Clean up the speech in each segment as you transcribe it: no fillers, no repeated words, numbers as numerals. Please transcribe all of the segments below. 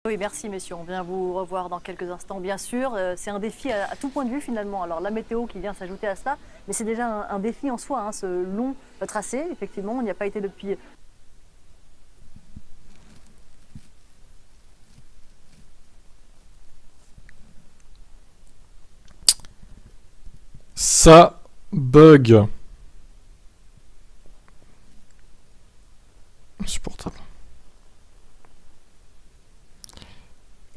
Oui, merci messieurs, on vient vous revoir dans quelques instants bien sûr. C'est un défi à tout point de vue finalement. Alors la météo qui vient s'ajouter à cela, mais c'est déjà un défi en soi, hein, ce long tracé. Effectivement, on n'y a pas été depuis... Ça bug. Insupportable.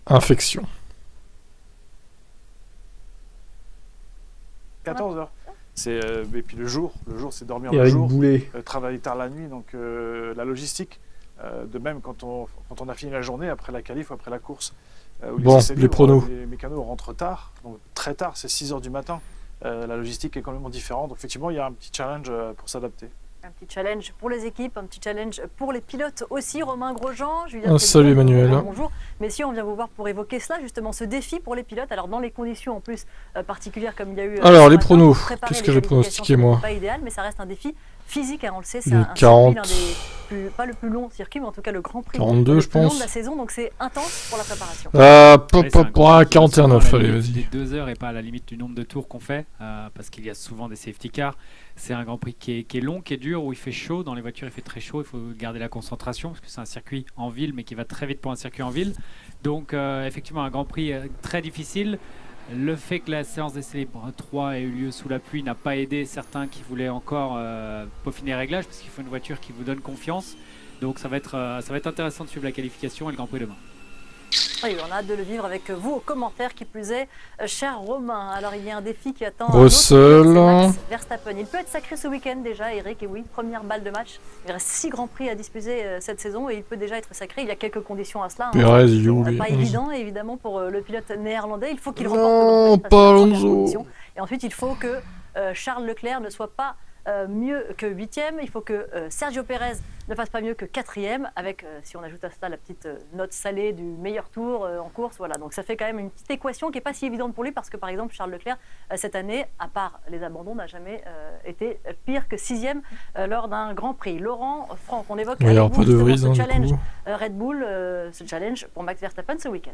Infection. 14h. Et puis le jour c'est dormir le Eric jour, Boulet. travailler tard la nuit, donc la logistique. De même quand on a fini la journée, après la qualif ou après la course. Bon, les pronos. Les mécanos rentrent tard, donc très tard, c'est 6h du matin. La logistique est complètement différente, donc effectivement il y a un petit challenge pour s'adapter. Un petit challenge pour les équipes, un petit challenge pour les pilotes aussi. Romain Grosjean, Julien salut Emmanuel. Bonjour. Messieurs, on vient vous voir pour évoquer cela, justement, ce défi pour les pilotes. Alors dans les conditions en plus particulières comme il y a eu... Alors les pronos, qu'est-ce que j'ai pronostiqué moi? Pas idéal, mais ça reste un défi physique, hein, on le sait, c'est les un 40... circuit, l'un des plus, pas le plus long circuit, mais en tout cas le Grand Prix 42 je pense. Long de la saison, donc c'est intense pour la préparation. 41-9, allez vas-y. Des 2 heures et pas à la limite du nombre de tours qu'on fait, parce qu'il y a souvent des safety cars. C'est un Grand Prix qui est long, qui est dur, où il fait chaud. Dans les voitures, il fait très chaud. Il faut garder la concentration parce que c'est un circuit en ville, mais qui va très vite pour un circuit en ville. Donc, effectivement, un Grand Prix très difficile. Le fait que la séance d'essai libre 3 ait eu lieu sous la pluie n'a pas aidé certains qui voulaient encore peaufiner les réglages, parce qu'il faut une voiture qui vous donne confiance. Donc, ça va être intéressant de suivre la qualification et le Grand Prix demain. Oui, on a hâte de le vivre avec vous aux commentaires, qui plus est, cher Romain. Alors il y a un défi qui attend Russell, Max Verstappen. Il peut être sacré ce week-end déjà, Eric, et oui, première balle de match. Il reste 6 grands prix à disputer cette saison et il peut déjà être sacré. Il y a quelques conditions à cela. Perez, pas évident, évidemment, pour le pilote néerlandais. Il faut qu'il non, remporte le pas Alonso. Et ensuite, il faut que Charles Leclerc ne soit pas mieux que 8e, il faut que Sergio Pérez ne fasse pas mieux que 4e, avec, si on ajoute à cela la petite note salée du meilleur tour en course, voilà. Donc ça fait quand même une petite équation qui n'est pas si évidente pour lui, parce que par exemple Charles Leclerc, cette année, à part les abandons, n'a jamais été pire que 6e lors d'un Grand Prix. Laurent, Franck, on évoque pas de Vries, ce challenge Red Bull, ce challenge pour Max Verstappen ce week-end.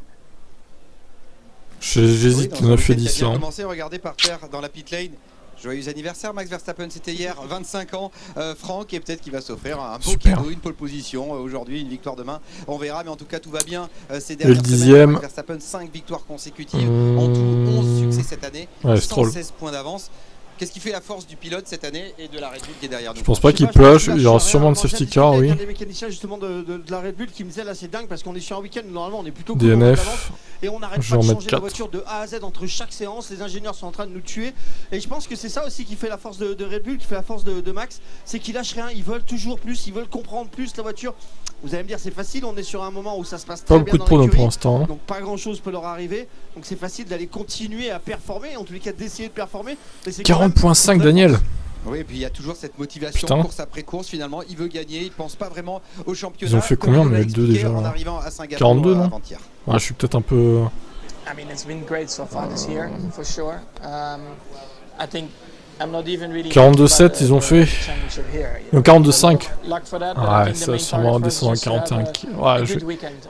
J'hésite, 9 et 10. Il a commencé à regarder par terre dans la pit lane. Joyeux anniversaire Max Verstappen, c'était hier, 25 ans, Franck, et peut-être qu'il va s'offrir un beau cadeau, une pole position, aujourd'hui une victoire demain, on verra, mais en tout cas tout va bien ces dernières semaines. Max Verstappen, 5 victoires consécutives, en tout 11 succès cette année, 116 points d'avance. Qu'est-ce qui fait la force du pilote cette année et de la Red Bull qui est derrière nous? Je pense pas qu'il plage, il y aura sûrement de safety car, oui. Il y a des mécaniciens justement de la Red Bull qui me disaient là c'est dingue parce qu'on est sur un week-end où normalement on est plutôt DNF, et on n'arrête pas de changer la voiture de A à Z entre chaque séance, les ingénieurs sont en train de nous tuer et je pense que c'est ça aussi qui fait la force de Red Bull, qui fait la force de Max, c'est qu'ils lâchent rien, ils veulent toujours plus, ils veulent comprendre plus la voiture. Vous allez me dire c'est facile, on est sur un moment où ça se passe très bien dans l'écurie, pour l'instant, donc pas grand chose peut leur arriver, donc c'est facile d'aller continuer à performer, en tous les cas d'essayer de performer. 40.5 Daniel. Oui, et puis il y a toujours cette motivation course après course, finalement il veut gagner, il pense pas vraiment au championnat. Ils ont fait combien mais 2 déjà en là. arrivant à Singapour 42 non ouais, je suis peut-être un peu... I mean, it's been great so far this year, for sure. I think I'm not even really 42-7 ils ont fait. Donc 42-5. Ouais, ça va sûrement descendre à 41. Ouais,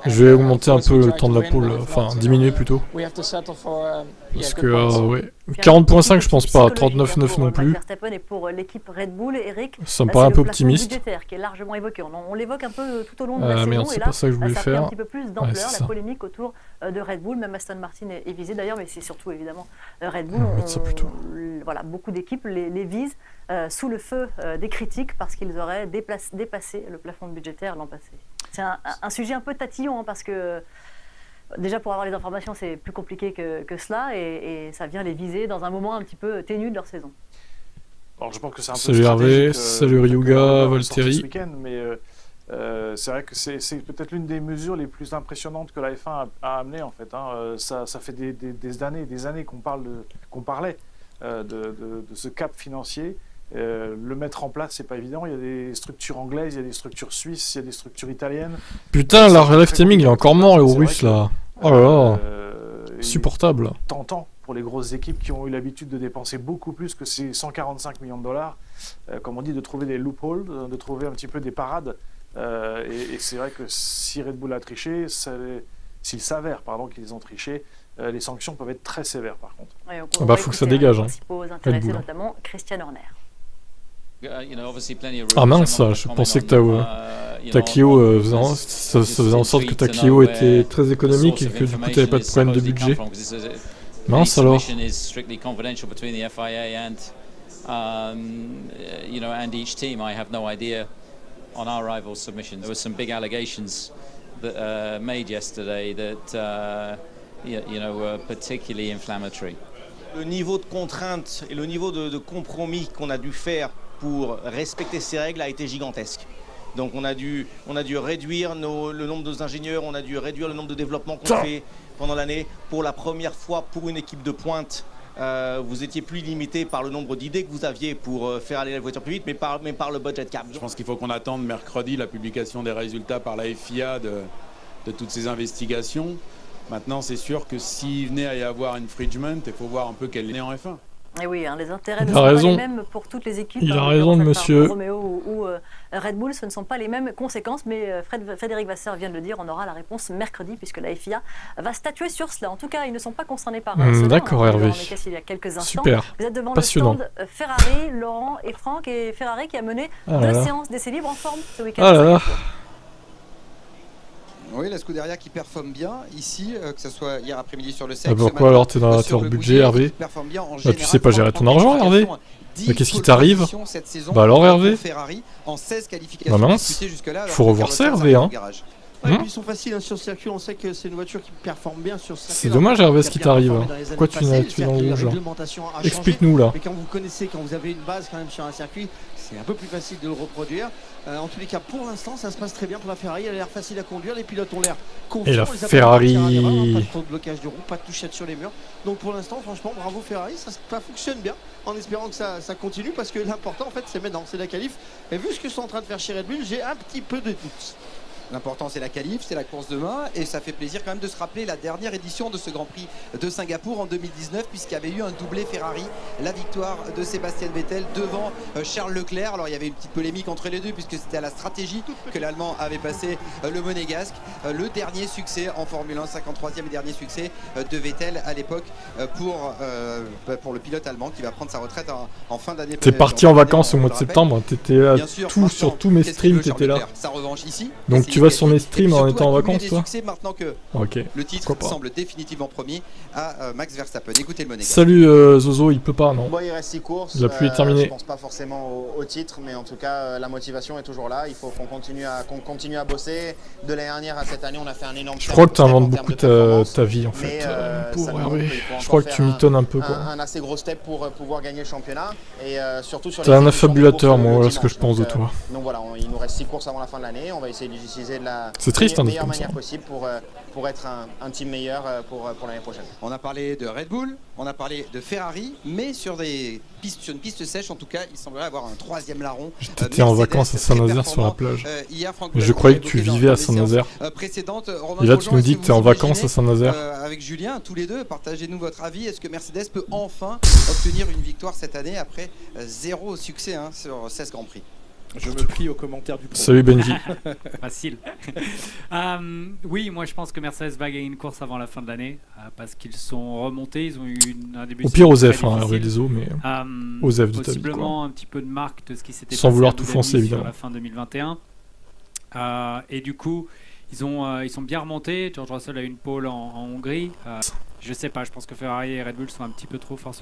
je vais augmenter un peu le temps de la pole, enfin diminuer plutôt. Parce que, ouais. 40.5 je pense pas, 39.9 non plus. Verstappen et pour l'équipe Red Bull, Eric, ça me paraît un peu optimiste. Budgétaire qui est largement évoqué. On l'évoque un peu tout au long de la saison. Merde, c'est pas ça que je voulais faire. Un petit peu plus d'ampleur, la polémique autour de Red Bull. Même Aston Martin est visé d'ailleurs, mais c'est surtout évidemment Red Bull. Voilà, beaucoup d'équipes les visent sous le feu des critiques parce qu'ils auraient dépassé le plafond budgétaire l'an passé. C'est un sujet un peu tatillon, hein, parce que déjà pour avoir les informations c'est plus compliqué que cela et ça vient les viser dans un moment un petit peu ténu de leur saison. Alors je pense que c'est un peu salut Hervé, salut Ryuga, Valtteri. Mais c'est vrai que c'est peut-être l'une des mesures les plus impressionnantes que la F1 a amené en fait. Hein. Ça fait des années qu'on parlait de ce cap financier. Le mettre en place c'est pas évident, il y a des structures anglaises, il y a des structures suisses, il y a des structures italiennes. Putain, la relève timing il est encore mort le russe là. Oh là là, supportable. Tentant pour les grosses équipes qui ont eu l'habitude de dépenser beaucoup plus que ces 145 millions de dollars, comme on dit, de trouver des loopholes, de trouver un petit peu des parades. Et c'est vrai que si Red Bull a triché, s'il s'avère qu'ils ont triché, les sanctions peuvent être très sévères par contre. Ouais, faut que ça dégage. Les principaux intéressés, notamment Christian Horner. Ah mince, je pensais que Takio ça faisait en sorte que Takio était très économique et que du coup tu n'avais pas de problème de budget. Mince alors. And each team, I have no idea on our rival submissions. There were some big allegations that made yesterday that were particularly inflammatory. Le niveau de contrainte et le niveau de compromis qu'on a dû faire pour respecter ces règles a été gigantesque. Donc on a dû réduire le nombre d'ingénieurs, on a dû réduire le nombre de développements qu'on fait pendant l'année. Pour la première fois, pour une équipe de pointe, vous étiez plus limité par le nombre d'idées que vous aviez pour faire aller la voiture plus vite, mais par le budget cap. Je pense qu'il faut qu'on attende mercredi la publication des résultats par la FIA de toutes ces investigations. Maintenant, c'est sûr que s'il venait à y avoir infringement, il faut voir un peu quelle est en F1. Et oui, les intérêts ne sont pas les mêmes pour toutes les équipes. Il a raison, monsieur. Romeo ou Red Bull, ce ne sont pas les mêmes conséquences, mais Frédéric Vasseur vient de le dire, on aura la réponse mercredi, puisque la FIA va statuer sur cela. En tout cas, ils ne sont pas concernés par cela. D'accord, Hervé. Il y a quelques instants. Super. Vous êtes devant Passionnant. le stand Ferrari, Laurent et Franck, et Ferrari qui a mené 2 séances d'essais libres en forme ce week-end. Ah là là. Oui, la Scuderia qui performe bien ici, que ce soit hier après-midi sur le sec. Pourquoi alors t'es dans la tour budget, Hervé? Tu sais pas gérer ton argent, Hervé? Qu'est-ce qui t'arrive? Bah alors, Hervé? Bah mince, faut revoir ça, Hervé, hein. Ouais, ils sont faciles sur le circuit, on sait que c'est une voiture qui performe bien sur ce circuit. C'est dommage, Hervé, ce qui t'arrive. Pourquoi tu es dans le rouge? Explique-nous là. Mais quand vous connaissez, quand vous avez une base quand même sur un circuit, c'est un peu plus facile de le reproduire. En tous les cas, pour l'instant, ça se passe très bien pour la Ferrari. Elle a l'air facile à conduire. Les pilotes ont l'air confiants. Et la Ferrari. Pas trop de blocage de roue, pas de touchette sur les murs. Donc pour l'instant, franchement, bravo Ferrari. Ça fonctionne bien. En espérant que ça continue, parce que l'important, en fait, c'est maintenant, c'est la qualif. Et vu ce que sont en train de faire chez Red Bull, j'ai un petit peu de doute. L'important c'est la qualif, c'est la course demain et ça fait plaisir quand même de se rappeler la dernière édition de ce Grand Prix de Singapour en 2019 puisqu'il y avait eu un doublé Ferrari, la victoire de Sébastien Vettel devant Charles Leclerc. Alors il y avait une petite polémique entre les deux puisque c'était à la stratégie que l'Allemand avait passé le Monégasque. Le dernier succès en Formule 1, 53e et dernier succès de Vettel à l'époque pour le pilote allemand qui va prendre sa retraite en fin d'année. T'es parti en vacances au mois de septembre, t'étais là sur tous mes streams, t'étais là. Sa revanche ici. Donc tu vas sur mes streams en étant en vacances, toi? Maintenant que le titre semble définitivement premier à Max Verstappen. Écoutez le Monégasque. Salut Zozo, il peut pas, non? Bon, il reste 6 courses. La pluie est terminée. Je pense pas forcément au titre, mais en tout cas, la motivation est toujours là. Il faut qu'on continue à bosser. De l'année dernière à cette année, on a fait un énorme. Je crois que tu inventes beaucoup ta vie en fait. Pour Hervé. Je crois que tu m'étonnes un peu, quoi. Un assez gros step pour pouvoir gagner le championnat. Et surtout sur. T'es un affabulateur, moi, voilà ce que je pense de toi. Donc voilà, il nous reste 6 courses avant la fin de l'année. On va essayer d'utiliser de la meilleure manière possible pour être un team meilleur pour l'année prochaine. On a parlé de Red Bull, on a parlé de Ferrari, mais sur une piste sèche en tout cas, il semblerait avoir un 3e larron. J'étais en vacances à Saint-Nazaire sur la plage. Je croyais que tu vivais à Saint-Nazaire. Et là tu nous dis que tu es en vacances à Saint-Nazaire. Avec Julien, tous les deux, partagez-nous votre avis. Est-ce que Mercedes peut enfin obtenir une victoire cette année après 0 succès sur 16 Grands Prix? Je me plie aux commentaires du pro. Salut Benji. Facile. Oui, moi je pense que Mercedes va gagner une course avant la fin de l'année parce qu'ils sont remontés. Ils ont eu un début. Au pire, Osef, Hervé, désolé, mais Osef de ta vie. Possiblement un petit peu de marque de ce qui s'était passé. Sans vouloir tout foncer, évidemment. Sur la fin 2021. Et du coup, ils sont bien remontés. George Russell a eu une pole en Hongrie. Je sais pas, je pense que Ferrari et Red Bull sont un petit peu trop forts.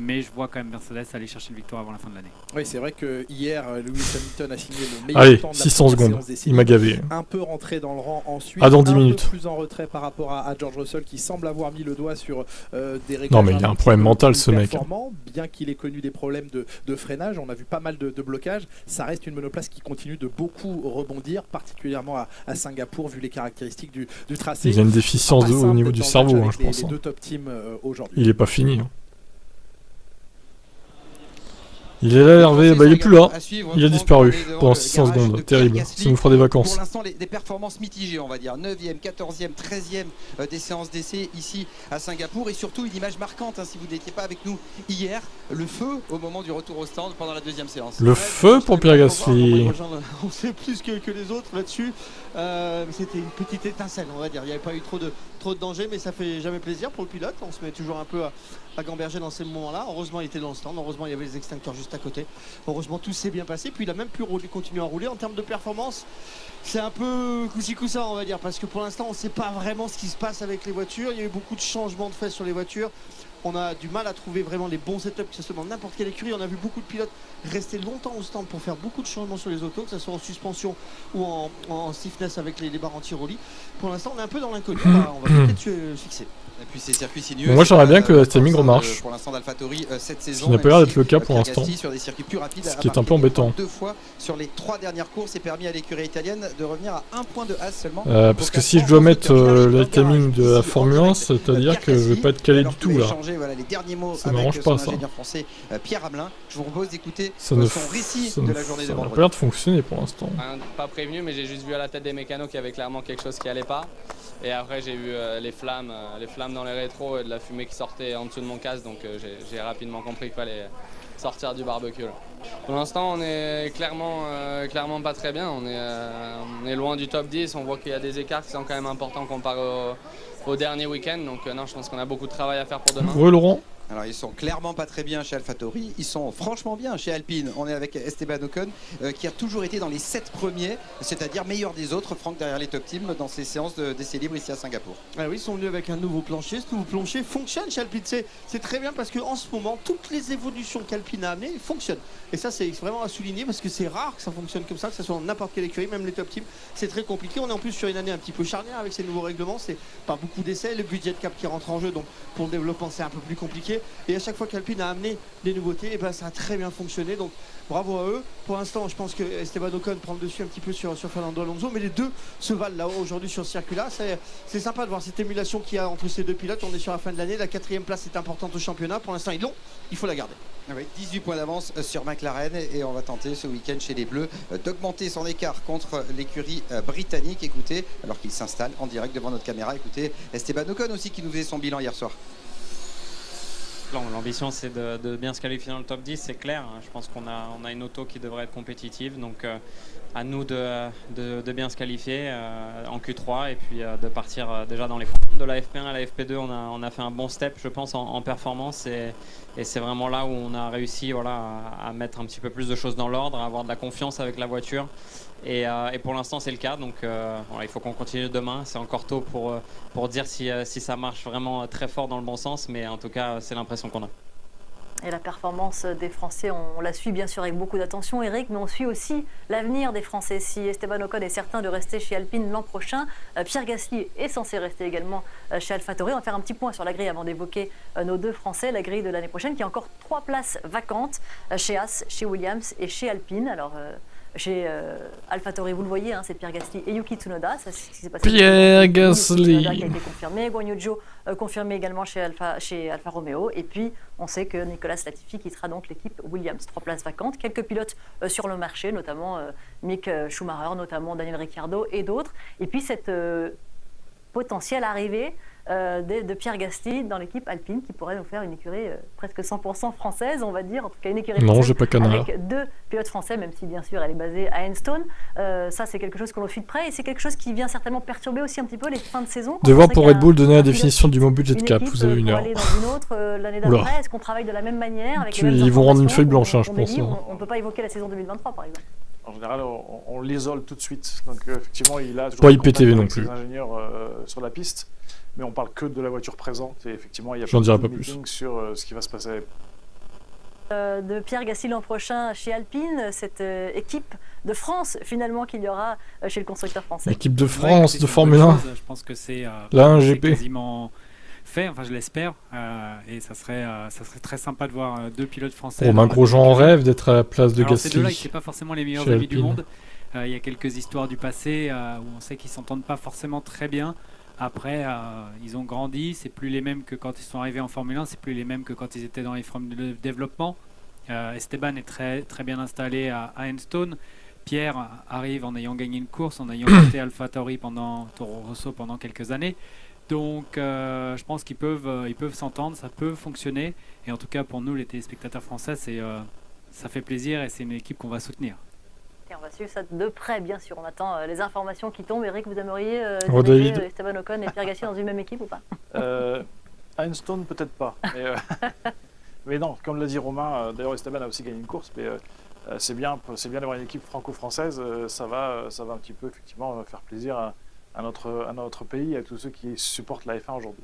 Mais je vois quand même Mercedes aller chercher une victoire avant la fin de l'année. Oui, c'est vrai que hier, Lewis Hamilton a signé le meilleur temps de la 600 secondes. Il m'a gavé. Un peu rentré dans le rang ensuite. Dans 10 minutes. Un peu plus en retrait par rapport à George Russell qui semble avoir mis le doigt sur des réglages. Non, mais il y a un problème mental, ce mec. Bien qu'il ait connu des problèmes de freinage, on a vu pas mal de blocages. Ça reste une monoplace qui continue de beaucoup rebondir, particulièrement à Singapour, vu les caractéristiques du tracé. Il y a une déficience au niveau du cerveau, je pense. Les deux top teams aujourd'hui. Il est pas fini. Il est là, Hervé, il est plus là. Il a disparu pendant 600 secondes. Terrible. Ça nous fera des vacances. Pour l'instant, des performances mitigées, on va dire. 9e, 14e, 13e des séances d'essai ici à Singapour. Et surtout, une image marquante, si vous n'étiez pas avec nous hier, le feu au moment du retour au stand pendant la deuxième séance. Le feu pour Pierre Gasly. On sait plus que les autres là-dessus. C'était une petite étincelle, on va dire. Il n'y avait pas eu trop de danger, mais ça fait jamais plaisir pour le pilote. On se met toujours un peu à gamberger dans ces moments-là. Heureusement, il était dans le stand. Heureusement, il y avait les extincteurs juste à côté. Heureusement, tout s'est bien passé. Puis il a même pu continuer à rouler. En termes de performance, c'est un peu coup-ci coup-ça, on va dire, parce que pour l'instant, on ne sait pas vraiment ce qui se passe avec les voitures. Il y a eu beaucoup de changements de fait sur les voitures. On a du mal à trouver vraiment les bons setups, que ce soit dans n'importe quelle écurie. On a vu beaucoup de pilotes rester longtemps au stand pour faire beaucoup de changements sur les autos, que ce soit en suspension ou en stiffness avec les barres anti-rolly. Pour l'instant, on est un peu dans l'inconnu. On va peut-être se fixer. Et puis ces circuits sinueux. Moi j'aimerais bien que la timing remarche. Pour l'instant d'AlphaTauri cette saison. Ce n'a pas l'air d'être le cas pour l'instant. Sur des circuits plus rapides, ce qui est un peu embêtant. 2 fois sur les 3 dernières courses et permis à l'écurie italienne de revenir à 1 point de Haas seulement. Parce que si je dois mettre la timing de la Formule 1, c'est-à-dire que je vais pas être calé du tout là. Les derniers mots ça m'arrange pas ça. Français Pierre Hamelin. Je vous propose d'écouter son récit de la journée de vendredi. Ça n'a pas l'air de fonctionner pour l'instant. Pas prévenu, mais j'ai juste vu à la tête des mécanos qu'il y avait clairement quelque chose qui allait pas. Et après j'ai eu les flammes dans les rétros et de la fumée qui sortait en dessous de mon casque, donc j'ai rapidement compris qu'il fallait sortir du barbecue. Là. Pour l'instant on est clairement pas très bien, on est loin du top 10, on voit qu'il y a des écarts qui sont quand même importants comparé au dernier week-end, donc non, je pense qu'on a beaucoup de travail à faire pour demain. Oui Laurent. Alors ils sont clairement pas très bien chez AlphaTauri, ils sont franchement bien chez Alpine. On est avec Esteban Ocon qui a toujours été dans les 7 premiers, c'est-à-dire meilleur des autres, Franck, derrière les top teams dans ces séances d'essais libres ici à Singapour. Ah oui, ils sont venus avec un nouveau plancher, ce nouveau plancher fonctionne chez Alpine. C'est très bien parce qu'en ce moment, toutes les évolutions qu'Alpine a amenées fonctionnent. Et ça c'est vraiment à souligner parce que c'est rare que ça fonctionne comme ça, que ce soit dans n'importe quelle écurie, même les top teams. C'est très compliqué, on est en plus sur une année un petit peu charnière avec ces nouveaux règlements, c'est pas beaucoup d'essais, le budget de cap qui rentre en jeu, donc pour le développement c'est un peu plus compliqué. Et à chaque fois qu'Alpine a amené des nouveautés, et ben ça a très bien fonctionné. Donc bravo à eux. Pour l'instant, je pense que Esteban Ocon prend le dessus un petit peu sur Fernando Alonso, mais les deux se valent là aujourd'hui sur ce circuit-là. C'est sympa de voir cette émulation qu'il y a entre ces deux pilotes. On est sur la fin de l'année. La 4e place est importante au championnat. Pour l'instant, ils l'ont. Il faut la garder. Avec 18 points d'avance sur McLaren et on va tenter ce week-end chez les Bleus d'augmenter son écart contre l'écurie britannique. Écoutez, alors qu'il s'installe en direct devant notre caméra, écoutez Esteban Ocon aussi qui nous faisait son bilan hier soir. L'ambition c'est de bien se qualifier dans le top 10, c'est clair. Je pense qu'on a une auto qui devrait être compétitive, donc à nous de bien se qualifier en Q3 et puis de partir déjà dans les points. De la FP1 à la FP2, on a fait un bon step, je pense, en performance et c'est vraiment là où on a réussi à mettre un petit peu plus de choses dans l'ordre, à avoir de la confiance avec la voiture. Et pour l'instant c'est le cas, donc il faut qu'on continue demain. C'est encore tôt pour dire si ça marche vraiment très fort dans le bon sens, mais en tout cas c'est l'impression qu'on a. Et la performance des Français, on la suit bien sûr avec beaucoup d'attention, Eric, mais on suit aussi l'avenir des Français. Si Esteban Ocon est certain de rester chez Alpine l'an prochain, Pierre Gasly est censé rester également chez AlphaTauri. On va faire un petit point sur la grille avant d'évoquer nos deux Français, la grille de l'année prochaine, qui a encore 3 places vacantes chez Haas, chez Williams et chez Alpine. Alors, chez AlphaTauri, vous le voyez, c'est Pierre Gasly et Yuki Tsunoda. Ça, c'est ce qui s'est passé. Pierre Gasly qui a été confirmé. Guanyu Zhou confirmé également chez Alfa Romeo. Et puis, on sait que Nicolas Latifi quittera donc l'équipe Williams. 3 places vacantes. Quelques pilotes sur le marché, notamment Mick Schumacher, notamment Daniel Ricciardo et d'autres. Et puis, cette potentielle arrivée de Pierre Gasly dans l'équipe Alpine qui pourrait nous faire une écurie presque 100% française, on va dire, en tout cas une écurie française avec 2 pilotes français, même si bien sûr elle est basée à Enstone. Ça c'est quelque chose qu'on suit de près et c'est quelque chose qui vient certainement perturber aussi un petit peu les fins de saison. Devoir pour Red Bull donner la définition du mot budget de cap, vous avez 1 heure. Aller dans une autre l'année d'après, est-ce qu'on travaille de la même manière avec les mêmes ils vont rendre une feuille blanche, je pense. On ne peut pas évoquer la saison 2023 par exemple. En général, on l'isole tout de suite. Donc effectivement, il a toujours pas IPTV non plus. Ses ingénieurs sur la piste, mais on parle que de la voiture présente et effectivement, il y a pas de meeting sur ce qui va se passer. De Pierre Gasly l'an prochain chez Alpine, cette équipe de France finalement qu'il y aura chez le constructeur français. L'équipe de France de Formule 1. Je pense que c'est la 1GP. Quasiment fait, enfin je l'espère, et ça serait très sympa de voir 2 pilotes français. Romain Grosjean en rêve d'être à la place de Gasly. Ces deux-là, c'est pas forcément les meilleurs amis du monde. Il y a quelques histoires du passé où on sait qu'ils s'entendent pas forcément très bien. Après, ils ont grandi, c'est plus les mêmes que quand ils sont arrivés en Formule 1, c'est plus les mêmes que quand ils étaient dans les formes de développement. Esteban est très, très bien installé à Enstone. Pierre arrive en ayant gagné une course, en ayant été AlphaTauri Toro Rosso pendant quelques années. Donc je pense qu'ils peuvent s'entendre, ça peut fonctionner. Et en tout cas pour nous les téléspectateurs français, ça fait plaisir et c'est une équipe qu'on va soutenir. Et on va suivre ça de près bien sûr. On attend les informations qui tombent. Eric, vous aimeriez Esteban Ocon et Pierre Gasly dans une même équipe ou pas? À Enstone peut-être pas. Mais non, comme l'a dit Romain, d'ailleurs Esteban a aussi gagné une course, mais c'est bien d'avoir une équipe franco-française. Ça va un petit peu effectivement faire plaisir à notre pays, à tous ceux qui supportent la F1 aujourd'hui.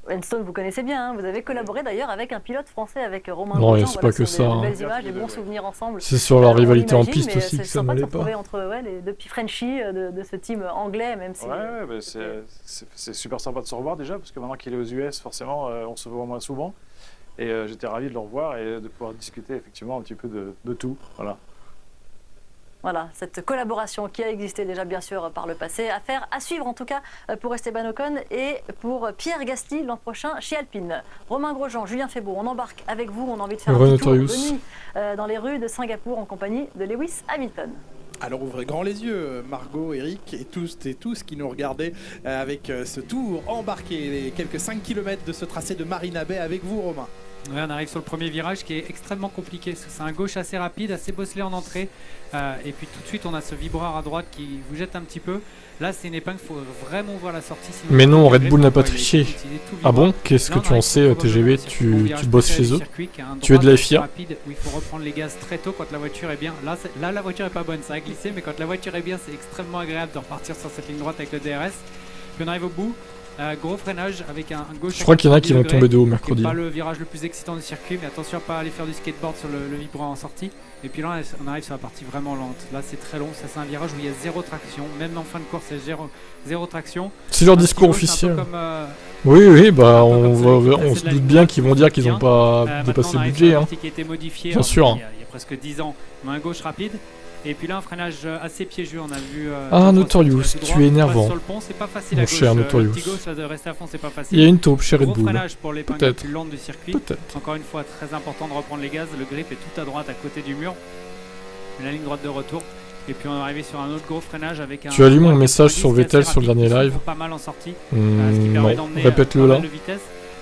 Enstone, vous connaissez bien, hein, vous avez collaboré d'ailleurs avec un pilote français, avec Romain Non, Grosjean, c'est pas que ça. De belles images, des bons souvenirs ensemble. C'est sur la rivalité en piste aussi que ça n'allait pas. C'est sympa entre les deux petits Frenchies de ce team anglais, même si... c'est super sympa de se revoir déjà, parce que maintenant qu'il est aux US, forcément, on se voit moins souvent. Et j'étais ravi de le revoir et de pouvoir discuter effectivement un petit peu de tout. Voilà, cette collaboration qui a existé déjà bien sûr par le passé, affaire à suivre en tout cas pour Esteban Ocon et pour Pierre Gasly l'an prochain chez Alpine. Romain Grosjean, Julien Febvre, on embarque avec vous, on a envie de faire un petit tour de nuit dans les rues de Singapour en compagnie de Lewis Hamilton. Alors ouvrez grand les yeux, Margot, Eric et tous qui nous regardaient avec ce tour embarqué, les quelques 5 km de ce tracé de Marina Bay avec vous, Romain. Ouais, on arrive sur le premier virage qui est extrêmement compliqué, parce que c'est un gauche assez rapide, assez bosselé en entrée, et puis tout de suite on a ce vibreur à droite qui vous jette un petit peu. Là c'est une épingle, il faut vraiment voir la sortie. Mais non, Red Bull n'a pas triché. Ah bon? Qu'est-ce que tu en sais, TGV? Tu bosses chez eux? Tu es de la FIA? Où il faut reprendre les gaz très tôt quand la voiture est bien. Là la voiture est pas bonne, ça a glissé, mais quand la voiture est bien c'est extrêmement agréable de repartir sur cette ligne droite avec le DRS. Puis on arrive au bout. Gros freinage avec un gauche. Je crois qu'il y en a qui vont tomber de haut mercredi. Pas le virage le plus excitant du circuit, mais attention à pas aller faire du skateboard sur le vibrant en sortie. Et puis là, on arrive sur la partie vraiment lente. Là, c'est très long. Ça, c'est un virage où il y a zéro traction. Même en fin de course, il y a zéro traction. C'est leur discours officiel. Oui, bah on se doute bien qu'ils vont dire qu'ils n'ont pas dépassé le budget. Qui a été modifié. Bien sûr. Il y a presque 10 ans. On a un gauche rapide. Et puis là, un freinage assez piégeux, on a vu... Notorious, tu es énervant. Sur le pont, c'est pas facile mon à gauche. cher Notorious. Le petit gauche, là, de rester à fond, c'est pas facile. Il y a une taupe chez Red Bull. Gros freinage pour l'épingle la plus lente du circuit. Encore une fois, très important de reprendre les gaz. Le grip est tout à droite, à côté du mur. La ligne droite de retour. Et puis on est arrivé sur un autre gros freinage avec un... Tu as lu mon message sur Vettel sur le dernier live? Pas mal en sortie. Non, répète-le là.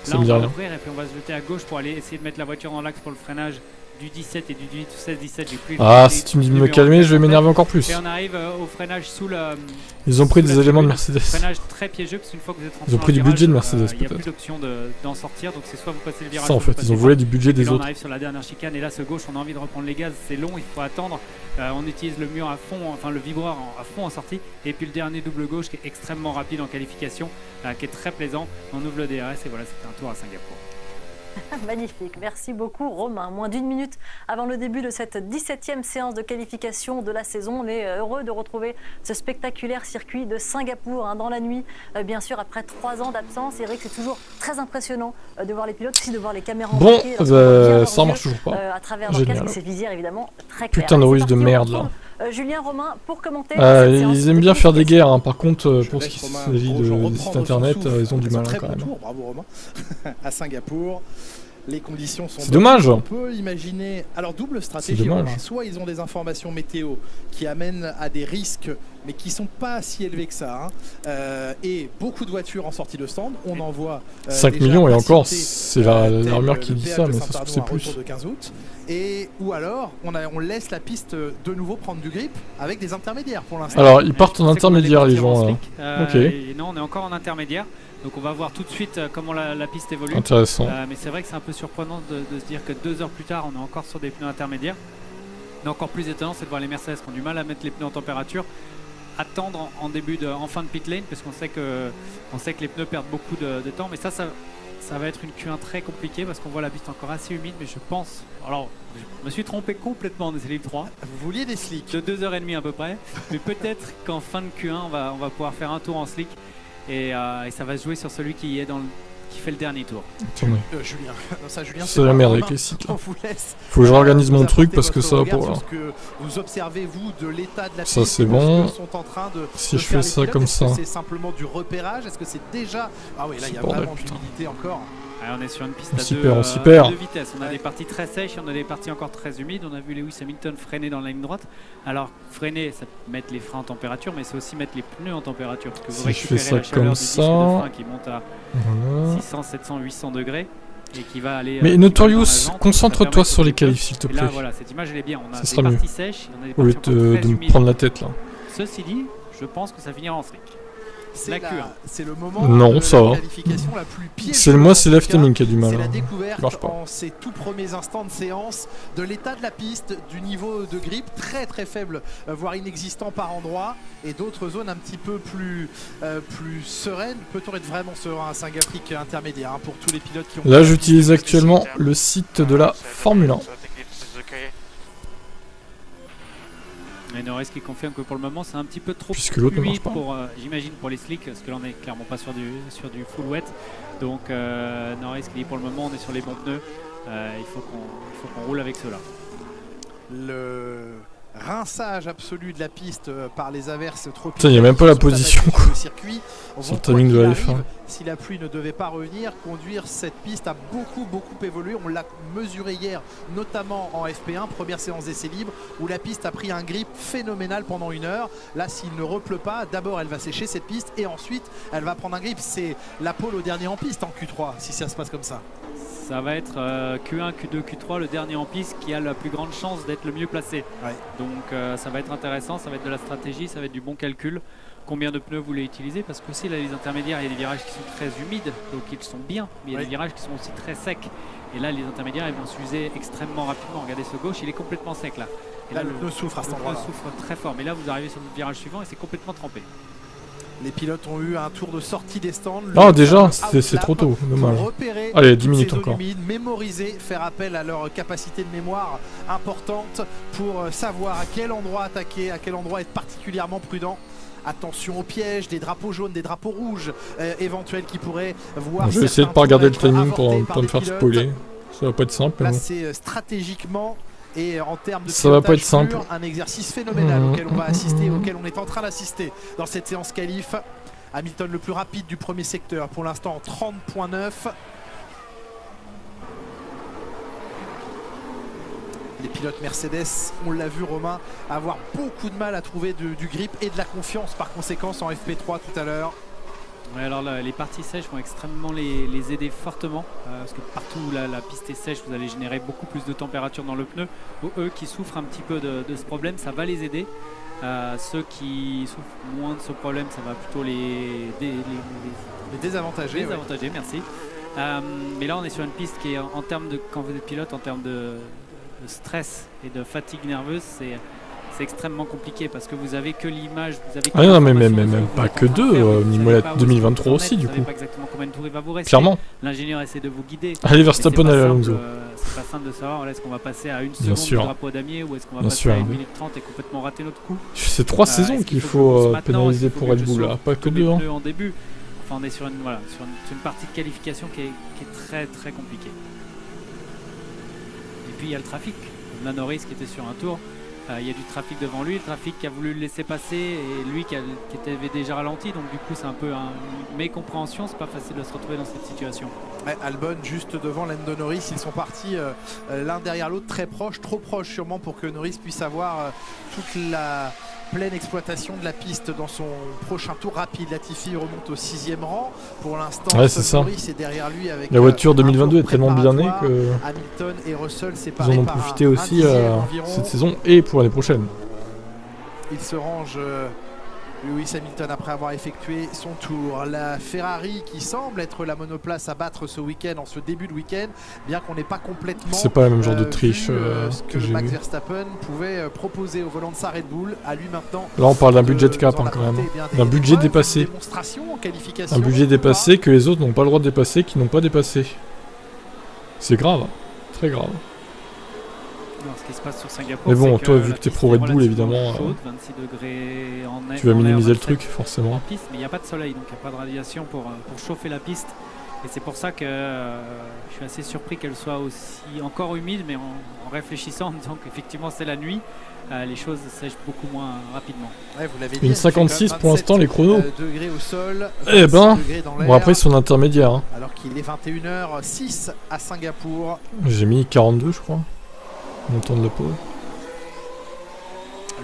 Ça me dit rien. Et puis on va se jeter à gauche pour aller essayer de mettre la voiture dans l'axe pour le freinage du 17 et du 16-17. Si tu me dis de me calmer, je vais m'énerver encore plus. Et on arrive au freinage sous le... Ils ont pris des éléments de Mercedes. Freinage très piégeux parce qu'une fois que vous êtes rentré ils ont pris du budget de Mercedes peut-être. Il n'y a plus d'option d'en sortir, donc c'est soit vous passez le virage. Ça en fait, ils ont volé du budget des autres. On arrive sur la dernière chicane et là ce gauche, on a envie de reprendre les gaz, c'est long, il faut attendre. On utilise le mur à fond, enfin le vibreur à fond en sortie. Et puis le dernier double gauche qui est extrêmement rapide en qualification, qui est très plaisant. On ouvre le DRS et voilà, c'était un tour à Singapour. Magnifique, merci beaucoup Romain. Moins d'1 minute avant le début de cette 17e séance de qualification de la saison. On est heureux de retrouver ce spectaculaire circuit de Singapour dans la nuit. Bien sûr, après 3 ans d'absence, Eric, c'est toujours très impressionnant de voir les pilotes, aussi de voir les caméras embarquées. Ça marche toujours pas. À travers leur casque et ces visières évidemment très claires. Putain de russe de merde là. Julien, Romain, pour commenter. Ils aiment bien faire des guerres, par contre, pour ce qui s'agit de sites internet, ils ont du mal quand même. Bravo Romain. À Singapour. Les conditions sont... C'est dommage. On peut imaginer... Alors, double stratégie. Soit ils ont des informations météo qui amènent à des risques, mais qui ne sont pas si élevés que ça. Et beaucoup de voitures en sortie de stand. On envoie... 5 millions et encore, c'est la rumeur qui dit ça, mais ça se trouve c'est plus. De 15 août. Ou alors, on laisse la piste de nouveau prendre du grip avec des intermédiaires pour l'instant. Alors, ils partent en intermédiaire, les gens. Ok. Et non, on est encore en intermédiaire. Donc on va voir tout de suite comment la piste évolue. Intéressant. Mais c'est vrai que c'est un peu surprenant de se dire que 2 heures plus tard, on est encore sur des pneus intermédiaires. Mais encore plus étonnant, c'est de voir les Mercedes qui ont du mal à mettre les pneus en température. Attendre en fin de pit lane, parce qu'on sait que les pneus perdent beaucoup de temps. Mais ça va être une Q1 très compliquée, parce qu'on voit la piste encore assez humide. Mais je pense... Alors, je me suis trompé complètement des Libre 3. Vous vouliez des slicks de 2h30 à peu près. Mais peut-être qu'en fin de Q1, on va pouvoir faire un tour en slick. Et ça va se jouer sur celui qui fait le dernier tour. Julien, Julien, c'est la merde avec les sites. On vous laisse. Faut que je réorganise mon truc parce que ça pour là. Ce que vous observez vous de l'état de la piste. Ça c'est bon. Sont en train si je fais ça comme ça. C'est simplement du repérage. Est-ce que c'est déjà... Ah oui, là il y a vraiment de l'humidité encore. On est sur une piste à 2 vitesses. On a des parties très sèches et on a des parties encore très humides. On a vu Lewis Hamilton freiner dans la ligne droite. Alors freiner, ça peut mettre les freins en température, mais c'est aussi mettre les pneus en température. Parce que vous récupérez la chaleur du disque de frein qui monte à 600, 700, 800 degrés. Et qui va aller, mais Notorious, concentre-toi sur les qualifs s'il te plaît. Là, voilà, cette image elle est bien. On a ça des sera parties sèches, on a des au lieu parties de me prendre la tête là. Ceci dit, je pense que ça finira en streak. C'est le moment non, ça va. qualification la plus piégeuse. C'est l'afternoon qui a du mal. C'est la découverte en ces tout premiers instants de séance de l'état de la piste, du niveau de grip très très faible, voire inexistant par endroit, et d'autres zones un petit peu plus sereines. Peut-on être vraiment serein à Singapour intermédiaire pour tous les pilotes qui ont... Là, j'utilise actuellement le site de la Formule 1. Et Norris qui confirme que pour le moment c'est un petit peu trop fluide pour, j'imagine, pour les slicks, parce que là on est clairement pas sur du full wet. Donc Norris qui dit pour le moment on est sur les bons pneus, il faut qu'on roule avec cela. Le rinçage absolu de la piste par les averses trop. Il n'y a même pas la position sur le timing de la F1. Si la pluie ne devait pas revenir, conduire cette piste a beaucoup évolué. On l'a mesuré hier, notamment en FP1, première séance d'essai libre, où la piste a pris un grip phénoménal pendant 1 heure. Là, s'il ne repleut pas, d'abord elle va sécher cette piste et ensuite elle va prendre un grip. C'est la pole au dernier en piste en Q3, si ça se passe comme ça. Ça va être Q1, Q2, Q3, le dernier en piste qui a la plus grande chance d'être le mieux placé. Ouais. Donc ça va être intéressant, ça va être de la stratégie, ça va être du bon calcul. Combien de pneus vous voulez utiliser, parce que aussi là les intermédiaires, il y a des virages qui sont très humides, donc ils sont bien, mais il y a des virages qui sont aussi très secs. Et là les intermédiaires ils vont s'user extrêmement rapidement. Regardez ce gauche, il est complètement sec là. Et là le pneu souffre à cet endroit. Le pneu souffre très fort, mais là vous arrivez sur le virage suivant et c'est complètement trempé. Les pilotes ont eu un tour de sortie des stands. Ah déjà, c'est trop tôt, dommage. Allez, 10 minutes encore. Humides, mémoriser, faire appel à leur capacité de mémoire importante pour savoir à quel endroit attaquer, à quel endroit être particulièrement prudent. Attention aux pièges, des drapeaux jaunes, des drapeaux rouges éventuels qui pourraient voir. Je vais essayer de pas regarder le timing pour ne pas me faire spoiler. Ça va pas être simple. Là, c'est stratégiquement et en termes de ça va pas être simple. Un exercice phénoménal auquel on va assister, auquel on est en train d'assister dans cette séance qualif. Hamilton le plus rapide du premier secteur pour l'instant en 30.9. Les pilotes Mercedes, on l'a vu Romain, avoir beaucoup de mal à trouver du grip et de la confiance par conséquence en FP3 tout à l'heure. Ouais, alors là, les parties sèches vont extrêmement les aider fortement, parce que partout où la piste est sèche, vous allez générer beaucoup plus de température dans le pneu. Eux qui souffrent un petit peu de ce problème, ça va les aider. Ceux qui souffrent moins de ce problème, ça va plutôt les désavantager. Désavantager, merci. Mais là on est sur une piste qui est en termes de, quand vous êtes pilote, en termes de stress et de fatigue nerveuse, c'est extrêmement compliqué parce que vous avez que l'image, vous avez que non mais même pas que deux, Mimola 2023 aussi du coup. Vous savez pas exactement combien de tours il va vous rester. Clairement. L'ingénieur essaie de vous guider. Allez Verstappen à Alonso. C'est pas simple de savoir, est-ce qu'on va passer à 1 seconde du drapeau damier ou est-ce qu'on va passer à 1 minute 30 et complètement rater notre coup. C'est 3 saisons qu'il faut pénaliser pour Red Bull là, pas que 2 ans. En début. Enfin on est sur une partie de qualification qui est très très compliquée. Et puis il y a le trafic. On a Norris qui était sur un tour. Il y a du trafic devant lui, le trafic qui a voulu le laisser passer et lui qui avait déjà ralenti, donc du coup c'est un peu une mécompréhension, c'est pas facile de se retrouver dans cette situation. Ouais, Albon juste devant Lando Norris, ils sont partis l'un derrière l'autre très proches, trop proches sûrement pour que Norris puisse avoir toute la pleine exploitation de la piste dans son prochain tour rapide. Latifi remonte au 6e rang pour l'instant. Ouais, c'est ça. Norris est derrière lui avec la voiture 2022 est tellement bien née que Hamilton et Russell ils en ont profité aussi cette saison et pour l'année prochaine. Il se range Lewis Hamilton après avoir effectué son tour. La Ferrari qui semble être la monoplace à battre ce week-end, en ce début de week-end, bien qu'on n'ait pas complètement c'est pas le même genre de triche ce que Max Verstappen pouvait proposer au volant de sa Red Bull. À lui maintenant. Là on parle d'un budget cap quand même, d'un budget dépassé. Un budget dépassé que les autres n'ont pas le droit de dépasser, qui n'ont pas dépassé. C'est grave, très grave. Ce qui se passe sur Singapour, mais bon, toi, vu que t'es pro Red Bull, évidemment, chaude, 26 degrés en tu vas minimiser le truc, forcément. Piste, mais il n'y a pas de soleil, donc il n'y a pas de radiation pour chauffer la piste. Et c'est pour ça que je suis assez surpris qu'elle soit aussi encore humide, mais en réfléchissant, en me disant qu'effectivement c'est la nuit, les choses sèchent beaucoup moins rapidement. Ouais, vous l'avez dit, une 56 pour l'instant les chronos. Degrés au sol, eh ben, bon après ils sont intermédiaires. Hein. Alors qu'il est 21h06 à Singapour. J'ai mis 42 je crois, mon temps de la pause.